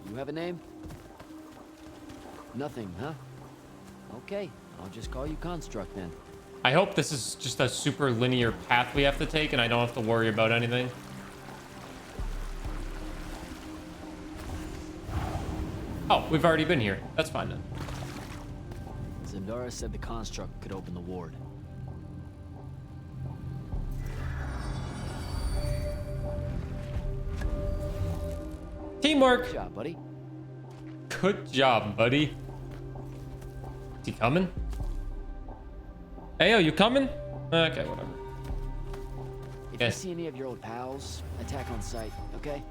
you have a name? Nothing, huh? Okay, I'll just call you Construct then. I hope this is just a super linear path we have to take and I don't have to worry about anything. Oh, we've already been here. That's fine then. Zendara said the Construct could open the ward. Teamwork. Good job, buddy. Good job, buddy. Is he coming? Hey, you coming? Okay, whatever. If you see any of your old pals, attack on sight, okay?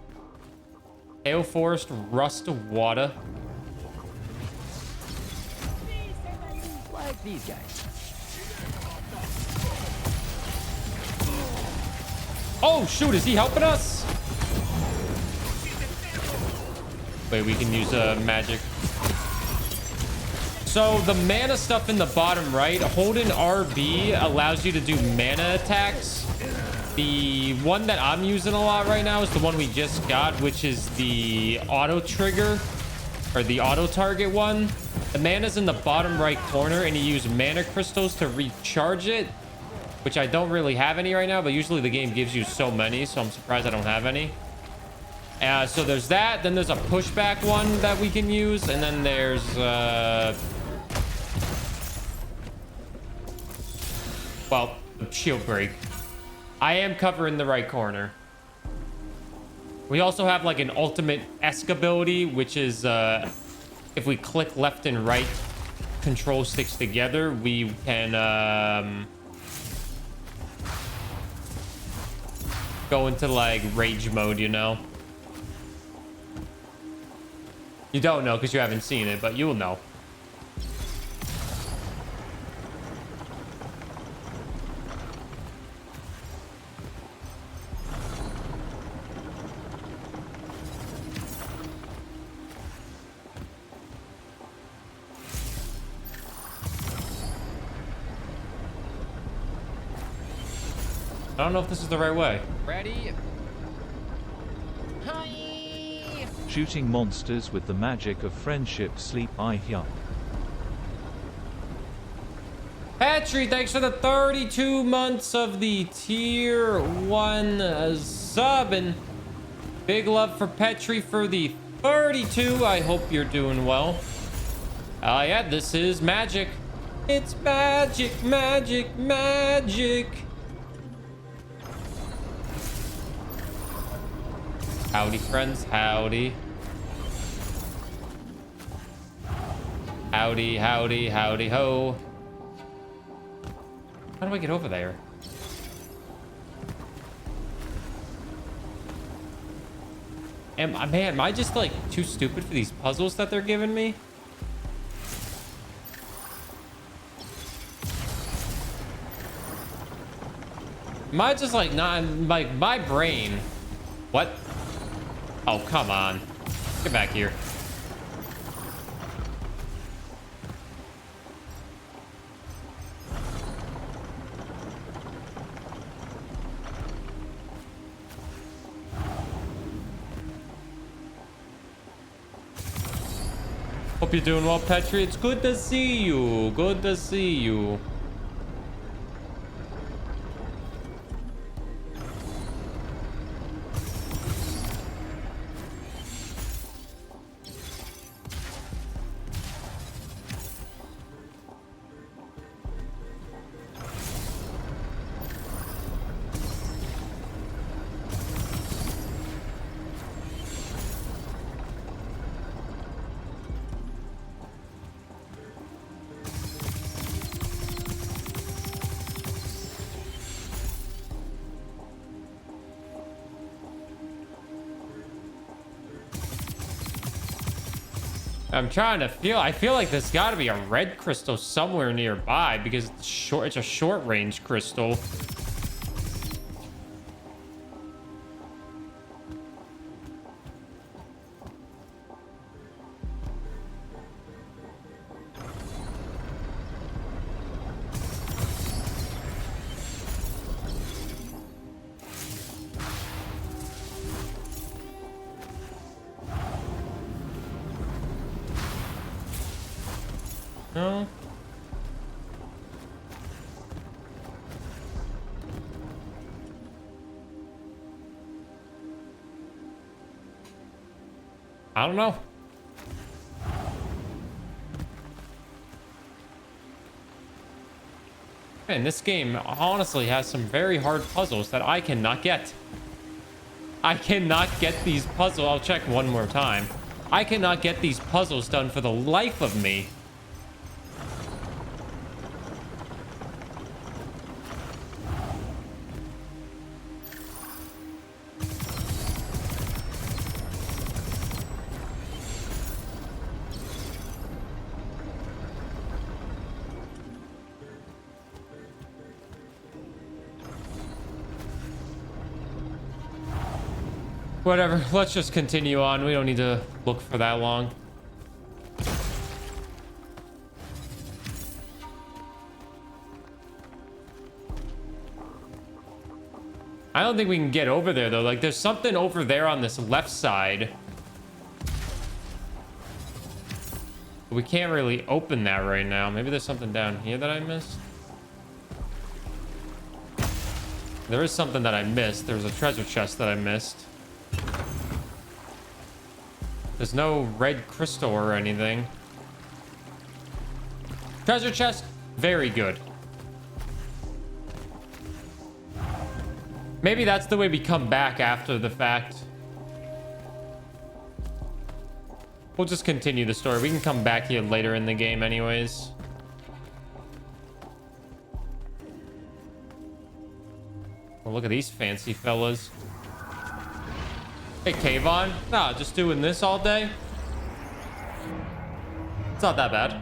Ale Forest, Rust Water. Like these guys. Oh, shoot, is he helping us? Wait, we can use magic. So the mana stuff in the bottom right, holding RB allows you to do mana attacks. The one that I'm using a lot right now is the one we just got, which is the auto trigger or the auto target one. The mana's in the bottom right corner, and you use mana crystals to recharge it, which I don't really have any right now, but usually the game gives you so many, so I'm surprised I don't have any. So there's that. Then there's a pushback one that we can use, and then there's well, shield break. I am covering the right corner. We also have like an ultimate-esque ability, which is if we click left and right control sticks together, we can go into like rage mode, you know? You don't know because you haven't seen it, but you'll know. I don't know if this is the right way. Ready? Hi. Shooting monsters with the magic of friendship. Sleep. I yup. Petri, thanks for the 32 months of the tier 1 sub, and big love for Petri for the 32. I hope you're doing well. Yeah, this is magic. It's magic, magic, magic. Howdy, friends. Howdy. Howdy, howdy, howdy, ho. How do I get over there? Man, am I just like too stupid for these puzzles that they're giving me? Am I just like not like my brain? What? Oh, come on. Get back here. Hope you're doing well, Petri. It's good to see you. Good to see you. I'm trying to feel. I feel like there's got to be a red crystal somewhere nearby because it's short. It's a short range crystal. No. I don't know. Man, this game honestly has some very hard puzzles that I cannot get. I cannot get these puzzles. I'll check one more time. I cannot get these puzzles done for the life of me. Whatever, let's just continue on. We don't need to look for that long. I don't think we can get over there though. Like there's something over there on this left side. We can't really open that right now. Maybe there's something down here that I missed. There is something that I missed. There's a treasure chest that I missed. There's no red crystal or anything. Treasure chest, very good. Maybe that's the way we come back after the fact. We'll just continue the story. We can come back here later in the game anyways. Well, look at these fancy fellas. Hey, Kayvon. Nah, just doing this all day. It's not that bad.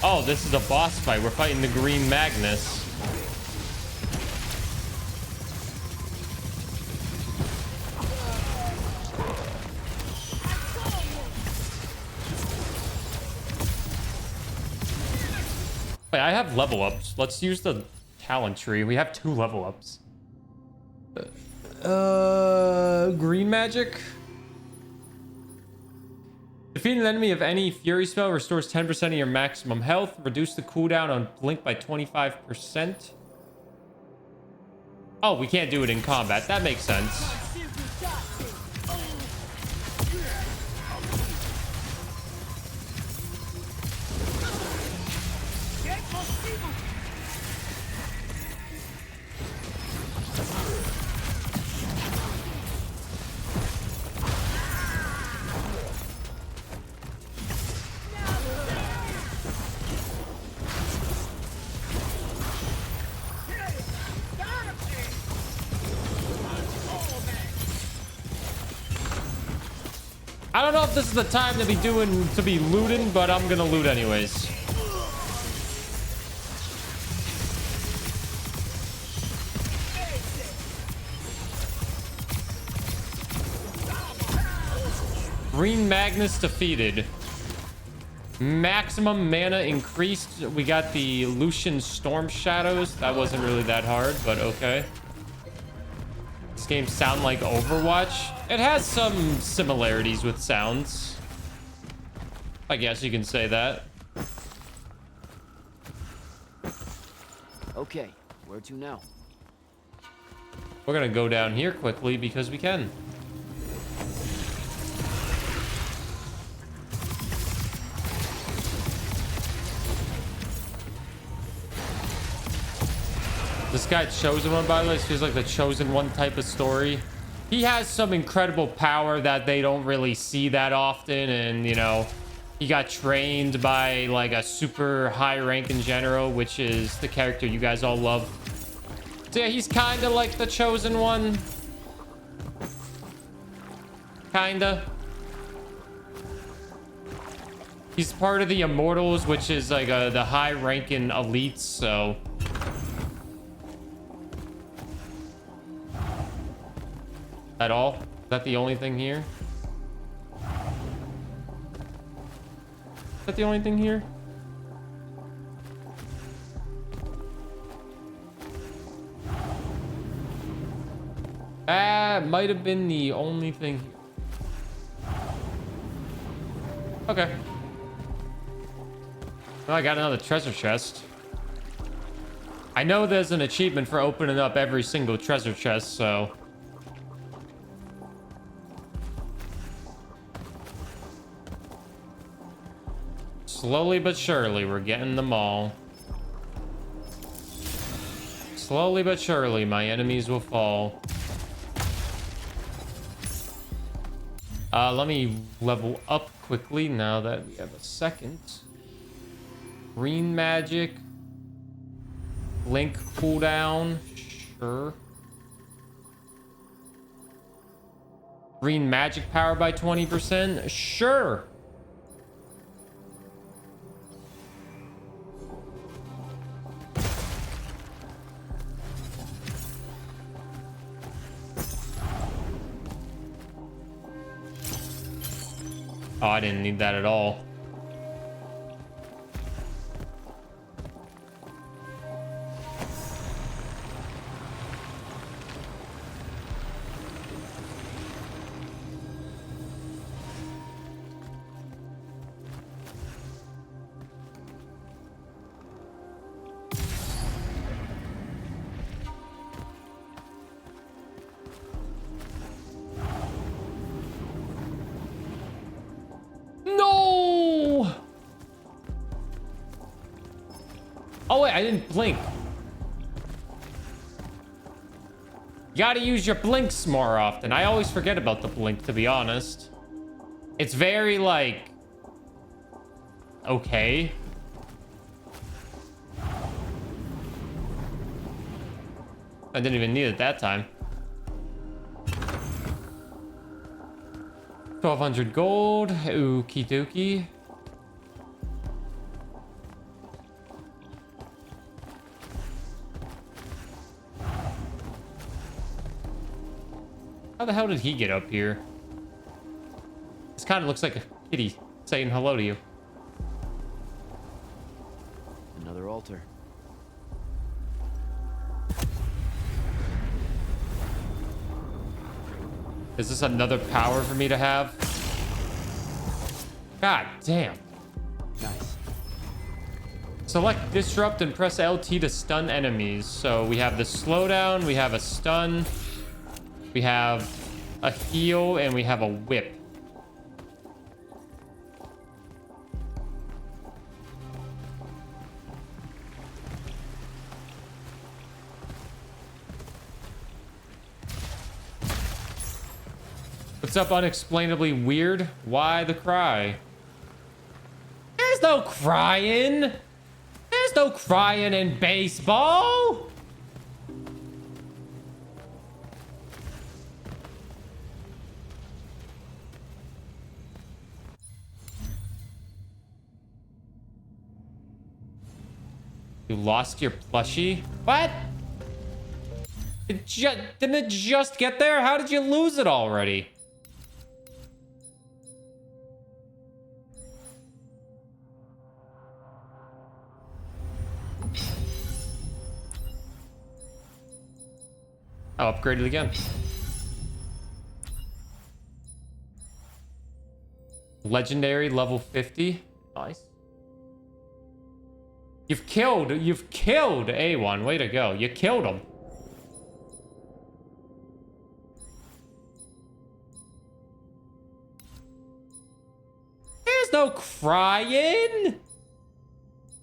Oh, this is a boss fight. We're fighting the Green Magnus. Wait, I have level ups. Let's use the talent tree. We have 2 level ups. Green magic. Defeat an enemy of any fury spell restores 10% of your maximum health. Reduce the cooldown on blink by 25%. Oh, we can't do it in combat. That makes sense. I don't know if this is the time to be looting, but I'm gonna loot anyways. Green Magnus defeated. Maximum mana increased. We got the Lucian Storm Shadows. That wasn't really that hard, but okay. This game sound like Overwatch. It has some similarities with sounds. I guess you can say that. Okay, where to now? We're gonna go down here quickly because we can. This guy Chosen One, by the way, feels like the Chosen One type of story. He has some incredible power that they don't really see that often, and you know, he got trained by like a super high ranking general, which is the character you guys all love. So yeah, he's kind of like the Chosen One. Kinda. He's part of the Immortals, which is like the high ranking elites, so... At all? Is that the only thing here? Is that the only thing here? Might have been the only thing here. Okay. Well, I got another treasure chest. I know there's an achievement for opening up every single treasure chest, so... Slowly but surely, we're getting them all. Slowly but surely, my enemies will fall. Let me level up quickly now that we have a second. Green magic. Blink cooldown. Sure. Green magic power by 20%. Sure. Oh, I didn't need that at all. Oh wait, I didn't blink. You gotta use your blinks more often. I always forget about the blink, to be honest. It's very, like... okay. I didn't even need it that time. 1,200 gold. Okie dokie. How the hell did he get up here? This kind of looks like a kitty saying hello to you. Another altar. Is this another power for me to have? God damn. Nice. Select disrupt and press LT to stun enemies. So we have the slowdown, we have a stun, we have a heal, and we have a whip. What's up, unexplainably weird? Why the cry? There's no crying. There's no crying in baseball. You lost your plushie? What? Didn't it just get there? How did you lose it already? I'll upgrade it again. Legendary level 50. Nice. You've killed A1. Way to go. You killed him. There's no crying.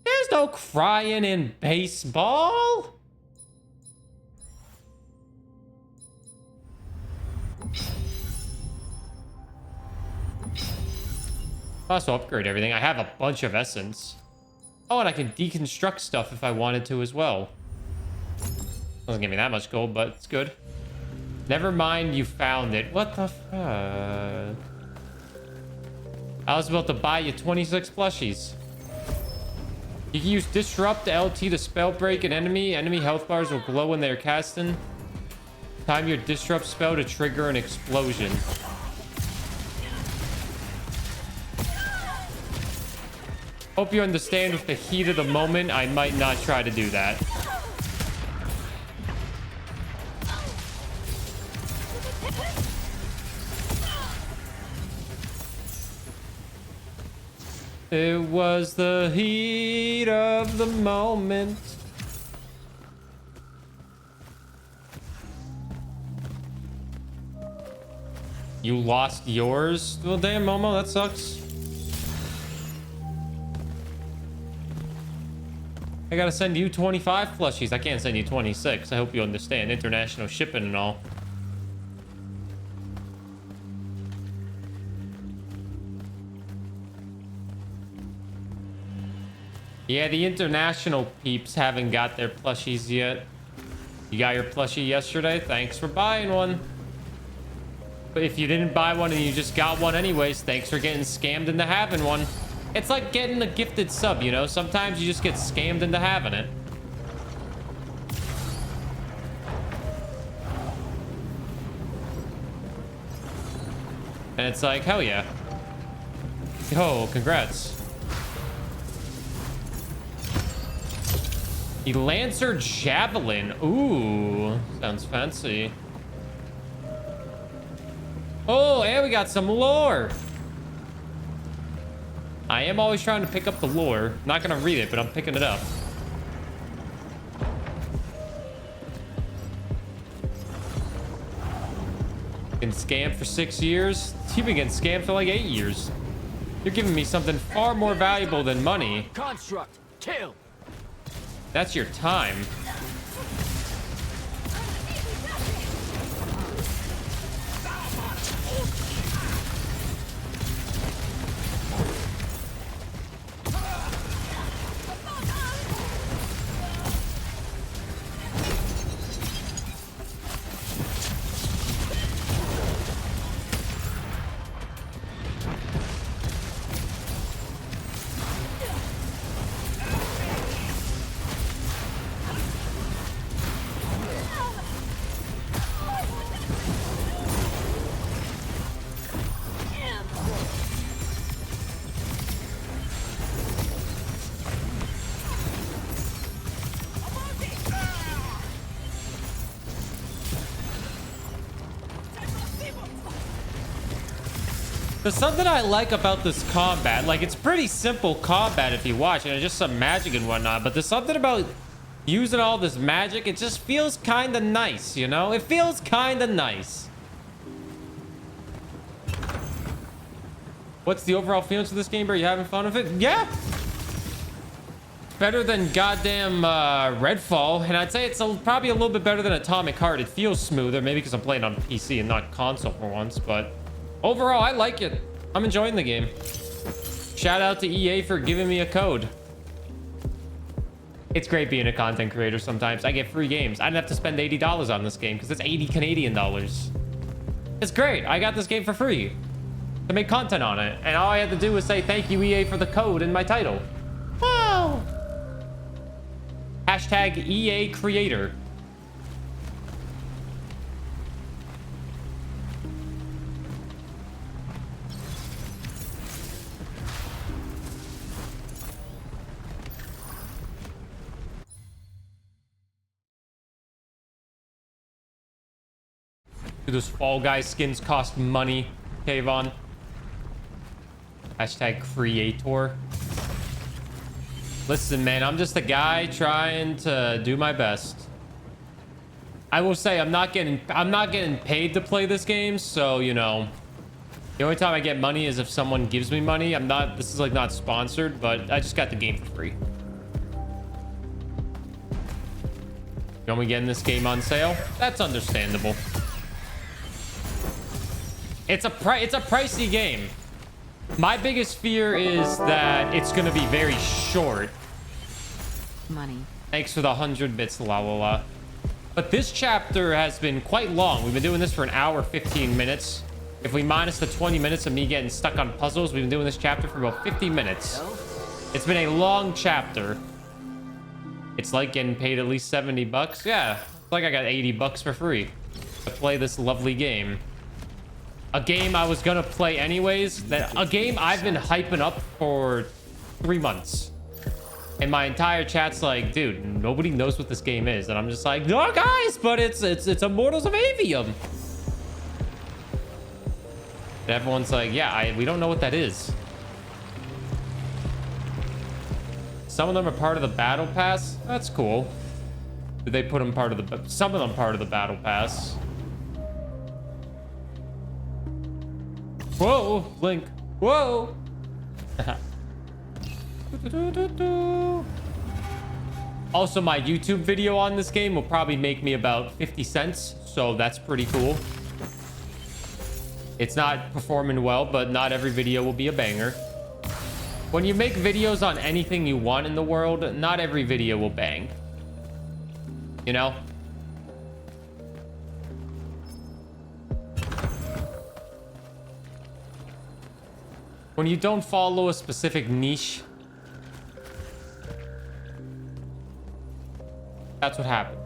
There's no crying in baseball. Also upgrade everything. I have a bunch of essence. Oh, and I can deconstruct stuff if I wanted to as well. Doesn't give me that much gold, but it's good. Never mind, you found it. What the fuck? I was about to buy you 26 plushies. You can use Disrupt LT to spell break an enemy. Enemy health bars will glow when they're casting. Time your Disrupt spell to trigger an explosion. Hope you understand with the heat of the moment, I might not try to do that. It was the heat of the moment. You lost yours? Well, damn, Momo, that sucks. I gotta send you 25 plushies. I can't send you 26. I hope you understand. International shipping and all. Yeah, the international peeps haven't got their plushies yet. You got your plushie yesterday? Thanks for buying one. But if you didn't buy one and you just got one anyways, thanks for getting scammed into having one. It's like getting a gifted sub, you know? Sometimes you just get scammed into having it. And it's like, hell yeah. Yo, congrats. The Lancer Javelin. Ooh, sounds fancy. Oh, and we got some lore. I am always trying to pick up the lore. Not gonna read it, but I'm picking it up. Been scammed for 6 years? You've been getting scammed for like 8 years. You're giving me something far more valuable than money. Construct, kill. That's your time. There's something I like about this combat. Like, it's pretty simple combat if you watch it. It's just some magic and whatnot. But there's something about using all this magic. It just feels kind of nice, you know? It feels kind of nice. What's the overall feelings of this game, Burr? You having fun with it? Yeah. Better than goddamn Redfall. And I'd say it's probably a little bit better than Atomic Heart. It feels smoother. Maybe because I'm playing on PC and not console for once. But overall, I like it. I'm enjoying the game. Shout out to EA for giving me a code. It's great being a content creator sometimes. I get free games. I didn't have to spend $80 on this game because it's 80 Canadian dollars. It's great. I got this game for free to make content on it. And all I had to do was say thank you, EA, for the code in my title. Wow. Hashtag EA Creator. Do those Fall Guys skins cost money, Kayvon? Hashtag creator. Listen, man, I'm just a guy trying to do my best. I will say I'm not getting paid to play this game, so you know, the only time I get money is if someone gives me money. This is like not sponsored, but I just got the game for free. You want me getting this game on sale? That's understandable. It's a pricey game. My biggest fear is that it's gonna be very short. Money. Thanks for the 100 bits, la la la. But this chapter has been quite long. We've been doing this for an hour, 15 minutes. If we minus the 20 minutes of me getting stuck on puzzles, we've been doing this chapter for about 50 minutes. It's been a long chapter. It's like getting paid at least 70 bucks. Yeah, it's like I got 80 bucks for free to play this lovely game. A game I was gonna play anyways. A game I've been hyping up for 3 months. And my entire chat's like, dude, nobody knows what this game is. And I'm just like, no, guys, but it's Immortals of Aveum. And everyone's like, yeah, we don't know what that is. Some of them are part of the battle pass. That's cool. Did they put them part of the... Some of them part of the battle pass. Whoa, Link. Whoa. Also, my YouTube video on this game will probably make me about 50 cents. So that's pretty cool. It's not performing well, but not every video will be a banger. When you make videos on anything you want in the world, not every video will bang. You know? When you don't follow a specific niche, that's what happened.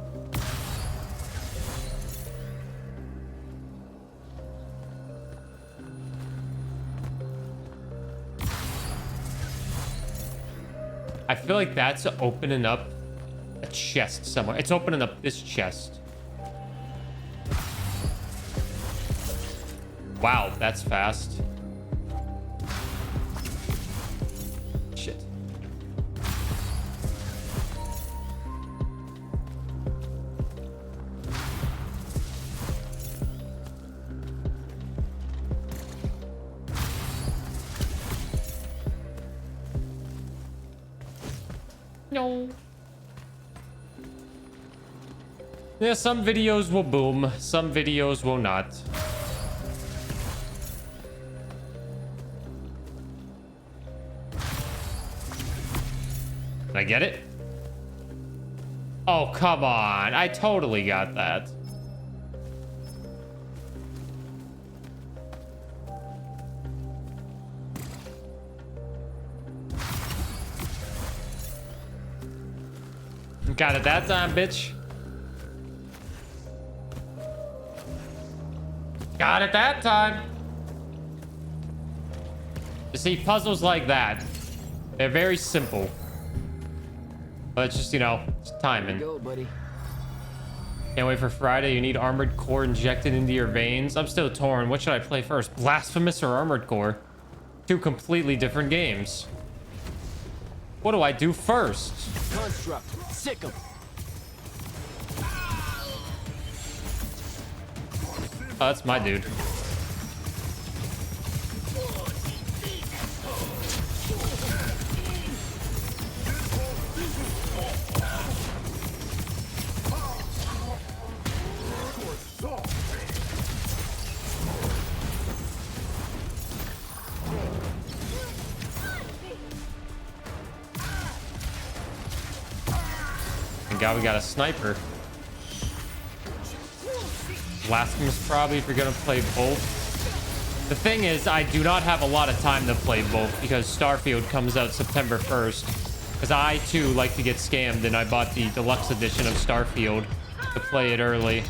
I feel like that's opening up a chest somewhere. It's opening up this chest. Wow, that's fast. Shit. No. Yeah, some videos will boom, some videos will not. Did I get it? Oh, come on. I totally got that. Got it that time, bitch. Got it that time. You see, puzzles like that, they're very simple. But it's just, you know, it's timing. Go, buddy. Can't wait for Friday. You need Armored Core injected into your veins. I'm still torn. What should I play first? Blasphemous or Armored Core? Two completely different games. What do I do first? Construct. Sick 'em. Oh, that's my dude. Thank God we got a sniper. Blasphemous probably if you're gonna play both. The thing is, I do not have a lot of time to play both because Starfield comes out September 1st. Because I too like to get scammed and I bought the deluxe edition of Starfield to play it early.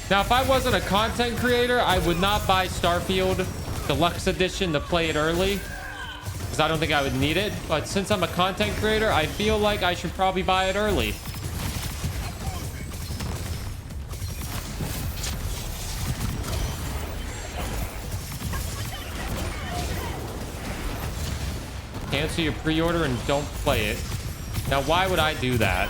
Now, if I wasn't a content creator, I would not buy Starfield Deluxe Edition to play it early, because I don't think I would need it. But since I'm a content creator, I feel like I should probably buy it early. Cancel your pre-order and don't play it. Now, why would I do that?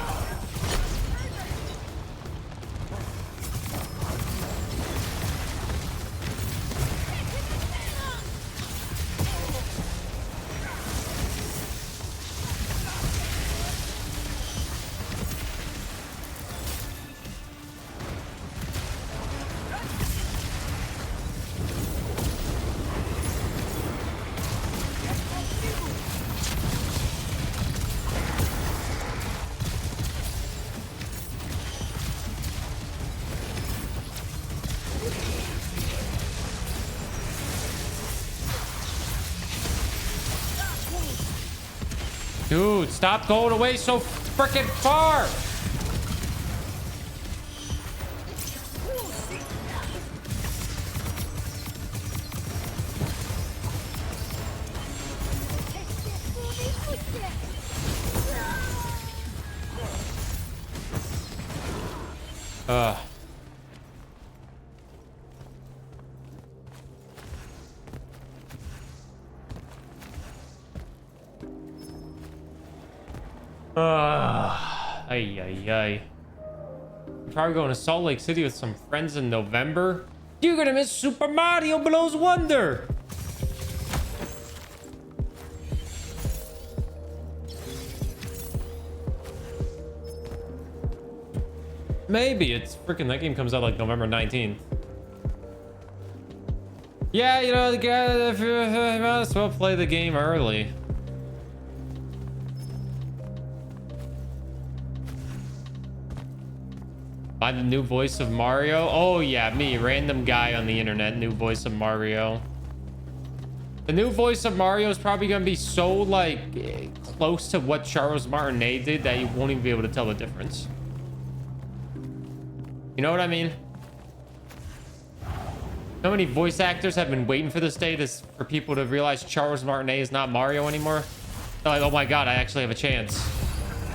Dude, stop going away so freaking far. Ay, ay, ay. I'm probably going to Salt Lake City with some friends in November. You're gonna miss Super Mario Bros. Wonder. Maybe. It's freaking, that game comes out like November 19th. Yeah, you know, the guy, might as well play the game early. Buy the new voice of Mario. Oh yeah, me, random guy on the internet, new voice of Mario. The new voice of Mario is probably gonna be so like close to what Charles Martinet did that you won't even be able to tell the difference. You know what I mean? How many voice actors have been waiting for this day for people to realize Charles Martinet is not Mario anymore? They're like, oh my God, I actually have a chance.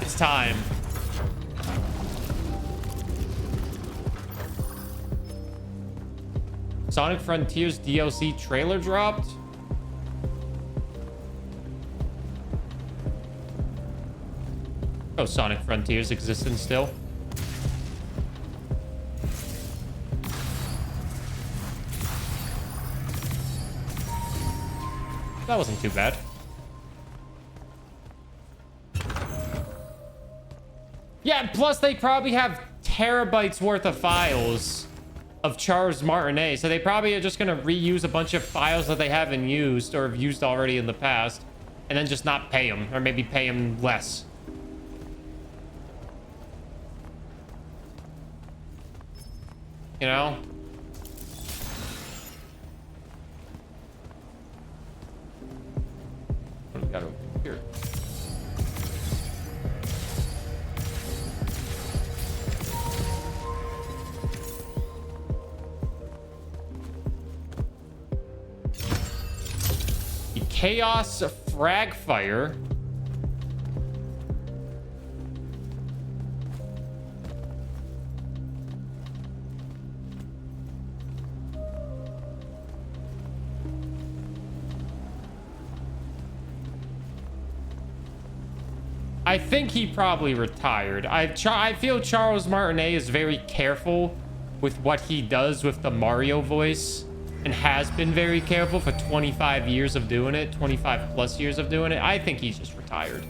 It's time. Sonic Frontiers DLC trailer dropped. Oh, Sonic Frontiers existing still. That wasn't too bad. Yeah, plus they probably have terabytes worth of files of Charles Martinet, so they probably are just gonna reuse a bunch of files that they haven't used or have used already in the past, and then just not pay them, or maybe pay them less. You know? What do we got over here? The Chaos Frag Fire. I think he probably retired. I feel Charles Martinet is very careful with what he does with the Mario voice, and has been very careful for 25 years of doing it, 25 plus years of doing it. I think he's just retired.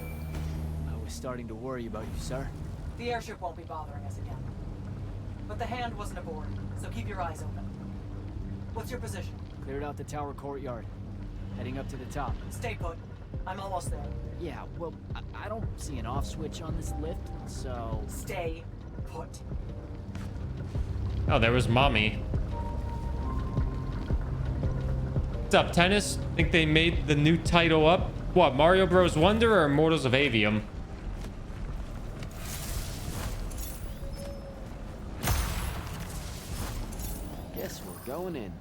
I was starting to worry about you, sir. The airship won't be bothering us again. But the hand wasn't aboard, so keep your eyes open. What's your position? Cleared out the tower courtyard. Heading up to the top. Stay put. I'm almost there. Yeah, well, I don't see an off switch on this lift, so... Stay put. Oh, there was Mommy. What's up, Tennis? Think they made the new title up? What, Mario Bros. Wonder or Immortals of Aveum? Guess we're going in.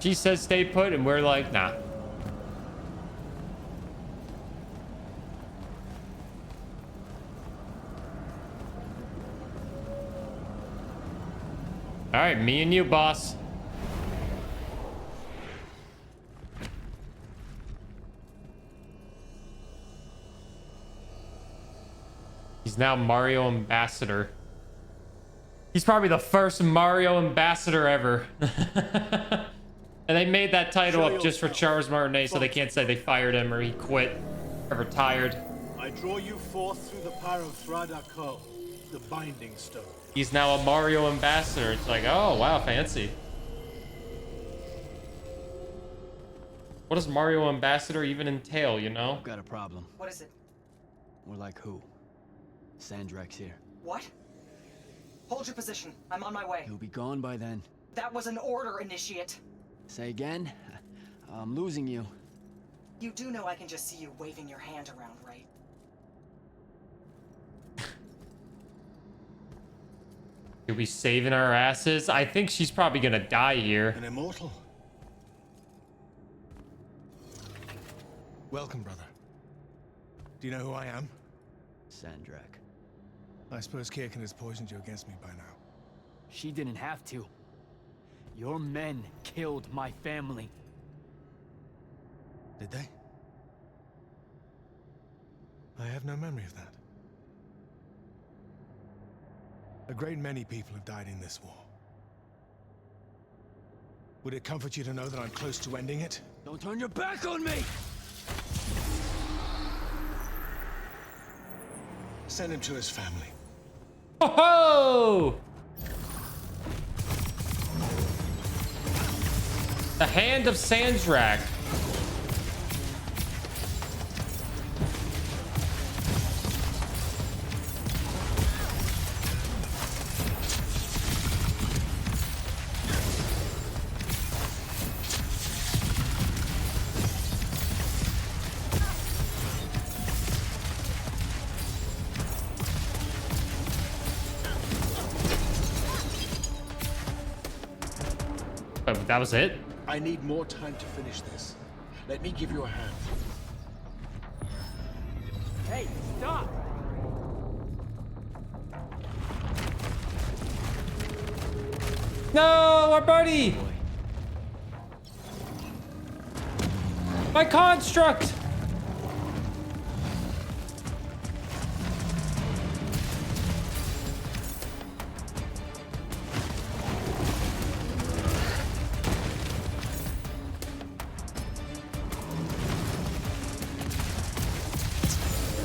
She says stay put, and we're like, nah. All right, me and you, boss. He's now Mario Ambassador. He's probably the first Mario Ambassador ever. And they made that title up just for Charles Martinet, so they can't say they fired him or he quit or retired. I draw you forth through the power of Sandrakk, the Binding Stone. He's now a Mario Ambassador. It's like, oh, wow, fancy. What does Mario Ambassador even entail, you know? Got a problem. What is it? More like who? Sandrakk's here. What? Hold your position. I'm on my way. He'll be gone by then. That was an order, Initiate. Say again? I'm losing you. You do know I can just see you waving your hand around, right? Are we saving our asses? I think she's probably gonna die here. An immortal. Welcome, brother. Do you know who I am? Sandrakk. I suppose Kirkin has poisoned you against me by now. She didn't have to. Your men killed my family. Did they? I have no memory of that. A great many people have died in this war. Would it comfort you to know that I'm close to ending it? Don't turn your back on me! Send him to his family. Oh! The Hand of Sandrakk. Oh, that was it? I need more time to finish this. Let me give you a hand. Hey, stop! No, our buddy! My construct!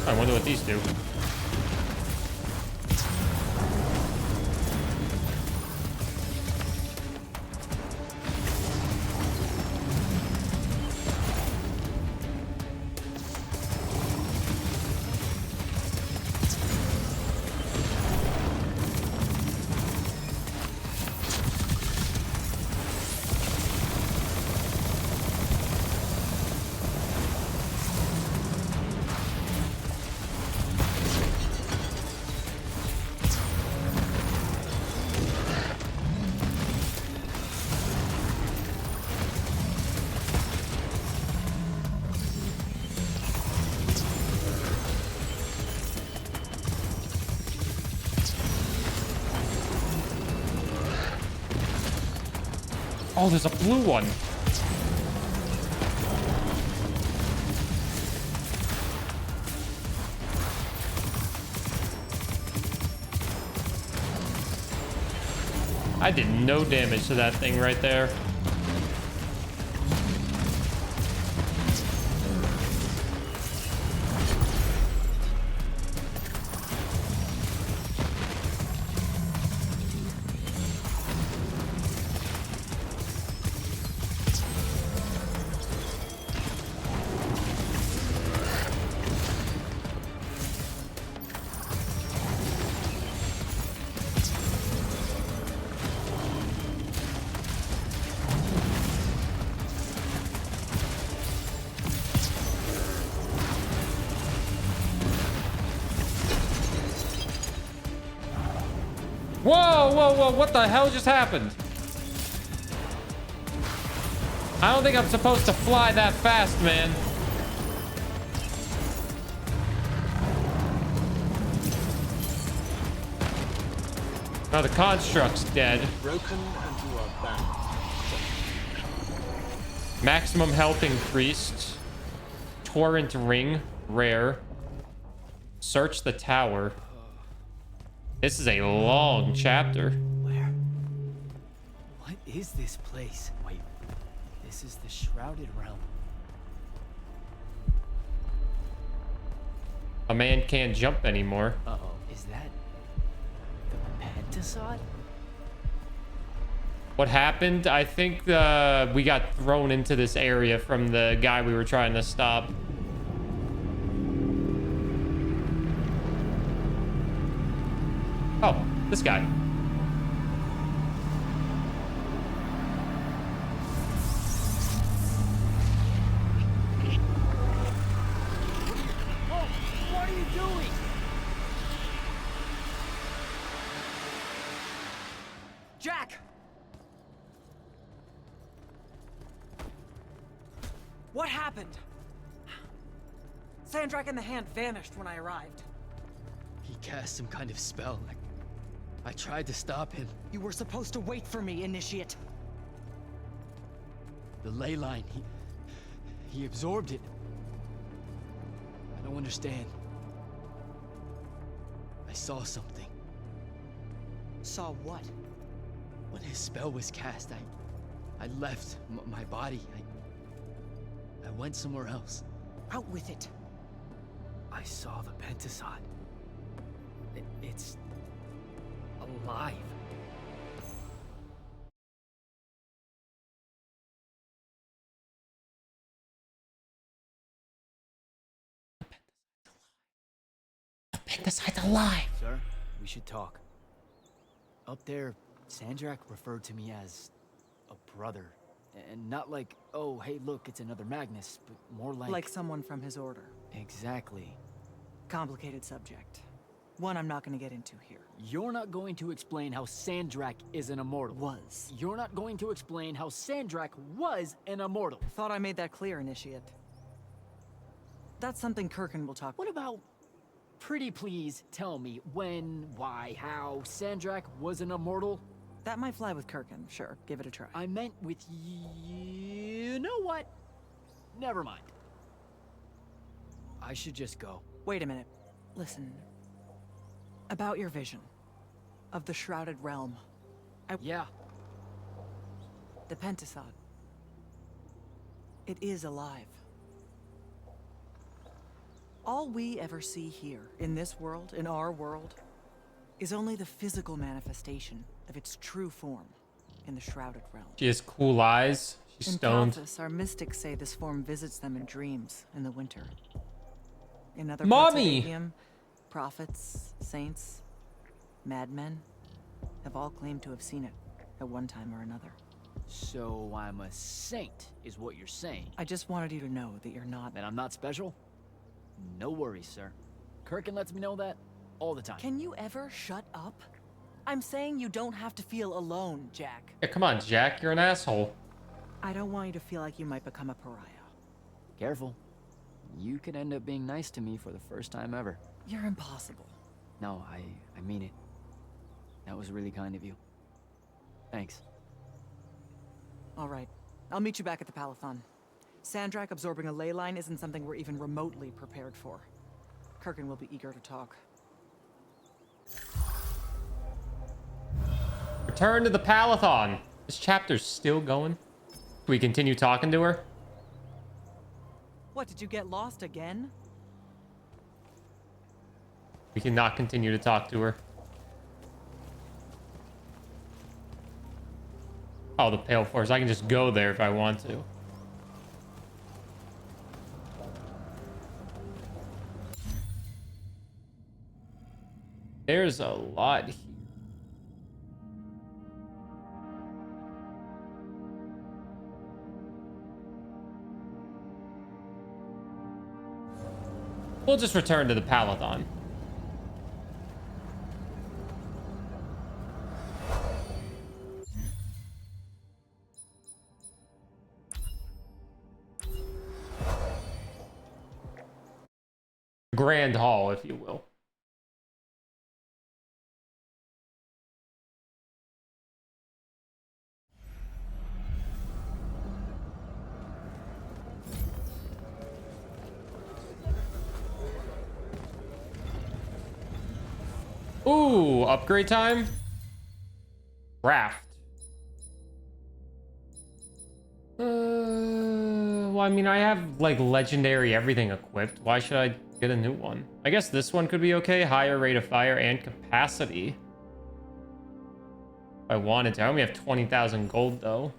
I wonder what these do. Oh, there's a blue one. I did no damage to that thing right there. Whoa, whoa, whoa, what the hell just happened? I don't think I'm supposed to fly that fast, man. Now the construct's dead. Broken and you are back. Maximum health increased. Torrent ring, rare. Search the tower. This is a long chapter. Where? What is this place? Wait, this is the Shrouded Realm. A man can't jump anymore. Uh-oh, is that the Pentasod? What happened? I think we got thrown into this area from the guy we were trying to stop. Oh, this guy. Oh, what are you doing? Jack! What happened? Sandrakk and the Hand vanished when I arrived. He cast some kind of spell. I tried to stop him. You were supposed to wait for me, Initiate. The ley line, he absorbed it. I don't understand. I saw something. Saw what? When his spell was cast, I left my body. I went somewhere else. Out with it. I saw the Pentasod. It's alive. The Pentaside's alive. Sir, we should talk. Up there, Sandrakk referred to me as a brother. And not like, oh, hey, look, it's another Magnus, but more like... Like someone from his order. Exactly. Complicated subject. One I'm not going to get into here. You're not going to explain how Sandrakk is an immortal. Was. You're not going to explain how Sandrakk was an immortal. Thought I made that clear, Initiate. That's something Kirkin will talk about. What about... Pretty please tell me when, why, how Sandrakk was an immortal? That might fly with Kirkin. Sure, give it a try. I meant with you know what? Never mind. I should just go. Wait a minute. Listen. About your vision of the Shrouded Realm. Yeah. The Pentasod. It is alive. All we ever see here, in this world, in our world, is only the physical manifestation of its true form in the Shrouded Realm. She has cool eyes. She's stoned. In Kalphas, our mystics say this form visits them in dreams in the winter. In other Mommy! parts of Aveum, prophets, saints, madmen have all claimed to have seen it at one time or another. So I'm a saint, is what you're saying. I just wanted you to know that you're not. That I'm not special? No worries, sir. Kirkin lets me know that all the time. Can you ever shut up? I'm saying you don't have to feel alone, Jack. Yeah, come on, Jack. You're an asshole. I don't want you to feel like you might become a pariah. Careful. You could end up being nice to me for the first time ever. You're impossible. No, I mean it. That was really kind of you. Thanks. All right. I'll meet you back at the Palathon. Sandrakk absorbing a ley line isn't something we're even remotely prepared for. Kirkin will be eager to talk. Return to the Palathon. This chapter's still going. Can we continue talking to her? What, did you get lost again? We cannot continue to talk to her. Oh, the Pale Forest. I can just go there if I want to. There's a lot here. We'll just return to the Palathon. Grand Hall, if you will. Ooh, upgrade time? Raft. Well, I mean, I have, like, legendary everything equipped. Why should I get a new one? I guess this one could be okay. Higher rate of fire and capacity. If I wanted to. I only have 20,000 gold, though.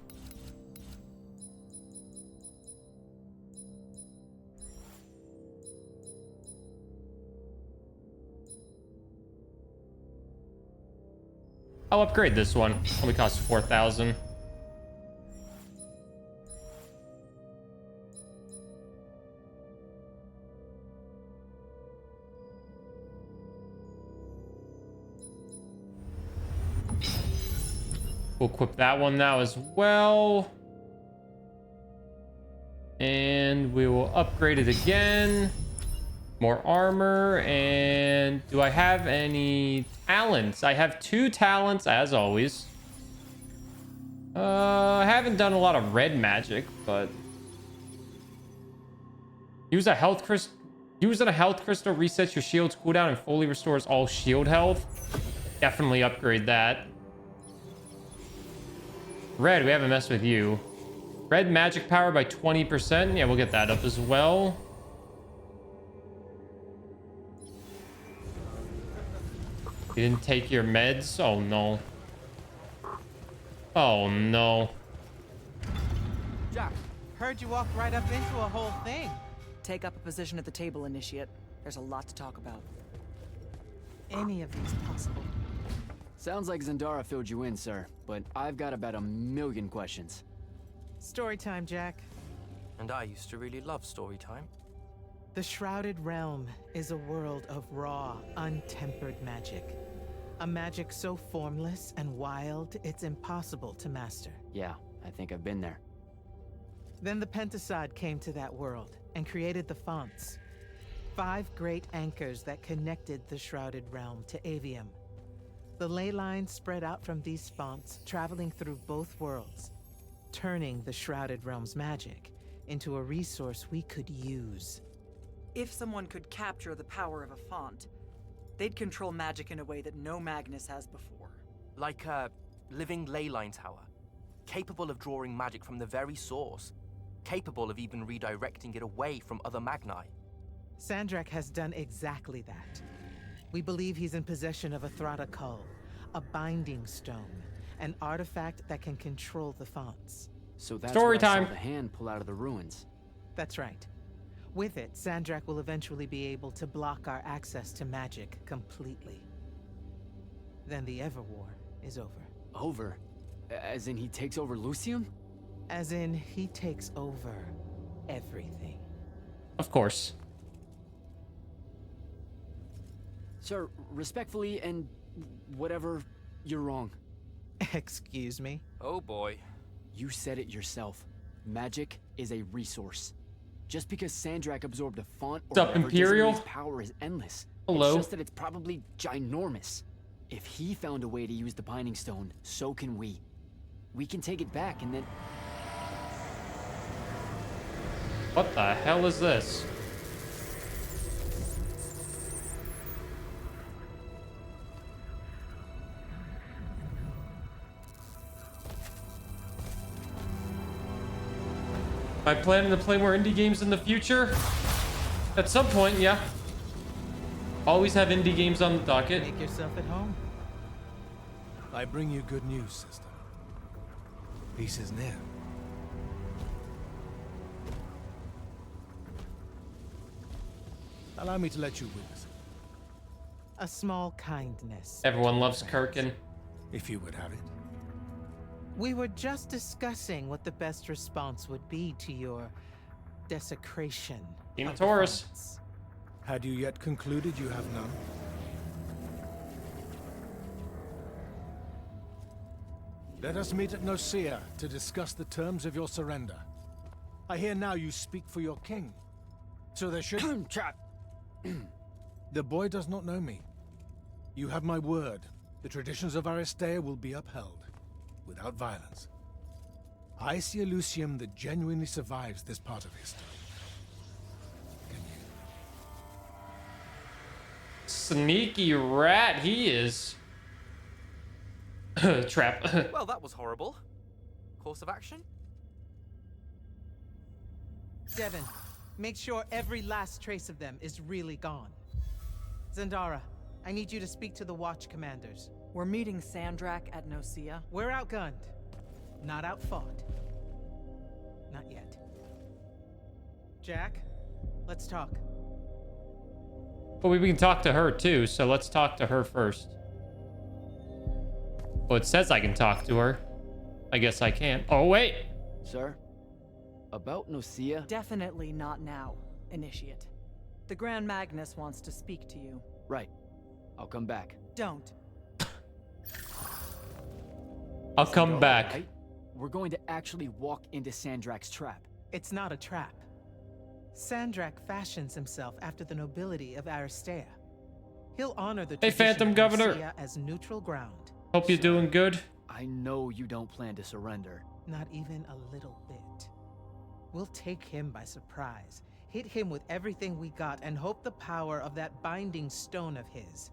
I'll upgrade this one. Only costs 4,000. We'll equip that one now as well. And we will upgrade it again. More armor. And do I have any talents? I have 2 talents as always. I haven't done a lot of red magic, but using a health crystal resets your shield's cooldown and fully restores all shield health. Definitely upgrade that. Red, we haven't messed with you. Red magic power by 20%. Yeah, we'll get that up as well. You didn't take your meds? Oh, no. Oh, no. Jack, heard you walked right up into a whole thing. Take up a position at the table, Initiate. There's a lot to talk about. Any of these possible? Sounds like Zendara filled you in, sir, but I've got about 1,000,000 questions. Story time, Jack. And I used to really love story time. The Shrouded Realm is a world of raw, untempered magic. A magic so formless and wild, it's impossible to master. Yeah, I think I've been there. Then the Pentasod came to that world and created the fonts. 5 great anchors that connected the Shrouded Realm to Aveum. The ley lines spread out from these fonts, traveling through both worlds, turning the Shrouded Realm's magic into a resource we could use. If someone could capture the power of a font, they'd control magic in a way that no Magnus has before. Like a living leyline tower, capable of drawing magic from the very source, capable of even redirecting it away from other Magni. Sandrakk has done exactly that. We believe he's in possession of a Thrada Cull, a binding stone, an artifact that can control the fonts. So that's Story what I time. saw the hand pull out of the ruins. That's right. With it, Sandrakk will eventually be able to block our access to magic completely. Then the Everwar is over. Over? As in he takes over Lucium? As in, he takes over everything. Of course. Sir, respectfully and whatever, you're wrong. Excuse me? Oh boy. You said it yourself. Magic is a resource. Just because Sandrakk absorbed a font or What's up, whatever Imperial? doesn't mean his power is endless. Hello. It's just that it's probably ginormous. If he found a way to use the Binding Stone, so can we. We can take it back and then... What the hell is this? Am I planning to play more indie games in the future? At some point, yeah. Always have indie games on the docket. Make yourself at home. I bring you good news, sister. Peace is near. Allow me to let you witness it. A small kindness. Everyone loves Kirkin. If you would have it. We were just discussing what the best response would be to your desecration. Team of the Taurus. fonts. Had you yet concluded you have none? Let us meet at Nicaea to discuss the terms of your surrender. I hear now you speak for your king. So there should... Trap! The boy does not know me. You have my word. The traditions of Aristea will be upheld, without violence. I see a Lucium that genuinely survives this part of history. Can you? Sneaky rat he is. Trap. Well, that was horrible. Course of action? Devin, make sure every last trace of them is really gone. Zendara, I need you to speak to the Watch commanders. We're meeting Sandrakk at Nicaea. We're outgunned, not outfought. Not yet. Jack, let's talk. But we can talk to her too, so let's talk to her first. Well, it says I can talk to her. I guess I can't. Oh, wait. Sir? About Nicaea? Definitely not now, Initiate. The Grand Magnus wants to speak to you. Right. I'll come back. Don't. I'll come back. Right? We're going to actually walk into Sandrakk's trap. It's not a trap. Sandrakk fashions himself after the nobility of Aristea. He'll honor the Hey, tradition Phantom of Governor. Nicaea as neutral ground. Hope you're doing good. I know you don't plan to surrender. Not even a little bit. We'll take him by surprise, hit him with everything we got, and hope the power of that binding stone of his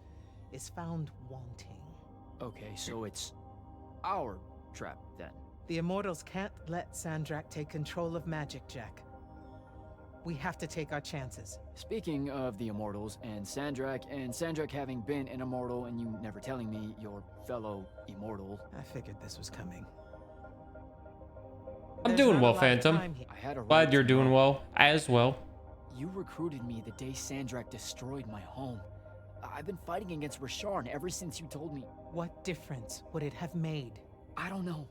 is found wanting. Okay, so it's our trap then. The Immortals can't let Sandrakk take control of magic, Jack. We have to take our chances. Speaking of the Immortals and Sandrakk having been an Immortal and you never telling me your fellow Immortal. I figured this was coming. I'm There's doing not well, a lot of Phantom. time here. I had a right Glad you're to doing know. well as well. You recruited me the day Sandrakk destroyed my home. I've been fighting against Rasharn ever since you told me. What difference would it have made? I don't know.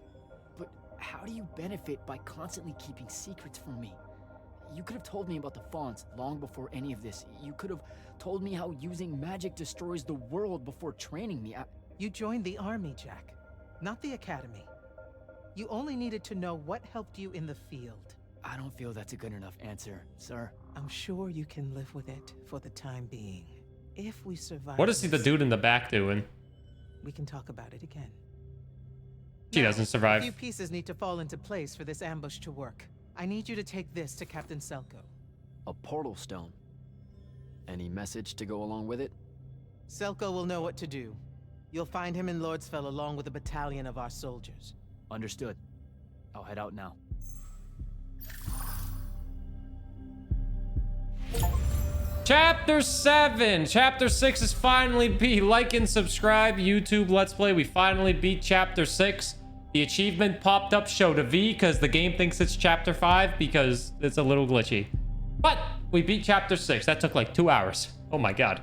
But how do you benefit by constantly keeping secrets from me? You could have told me about the fonts long before any of this. You could have told me how using magic destroys the world before training me. You joined the army, Jack, not the academy. You only needed to know what helped you in the field. I don't feel that's a good enough answer, sir. I'm sure you can live with it for the time being. If we survive... What is the dude in the back doing? We can talk about it again. She Now, doesn't a survive. few pieces need to fall into place for this ambush to work. I need you to take this to Captain Selko. A portal stone. Any message to go along with it? Selko will know what to do. You'll find him in Lordsfell along with a battalion of our soldiers. Understood. I'll head out now. Chapter 7. Chapter 6 is finally beat. Like and subscribe. YouTube Let's Play. We finally beat Chapter 6. The achievement popped up, showed a V, because the game thinks it's Chapter 5 because it's a little glitchy. But we beat Chapter 6. That took like 2 hours. Oh my god.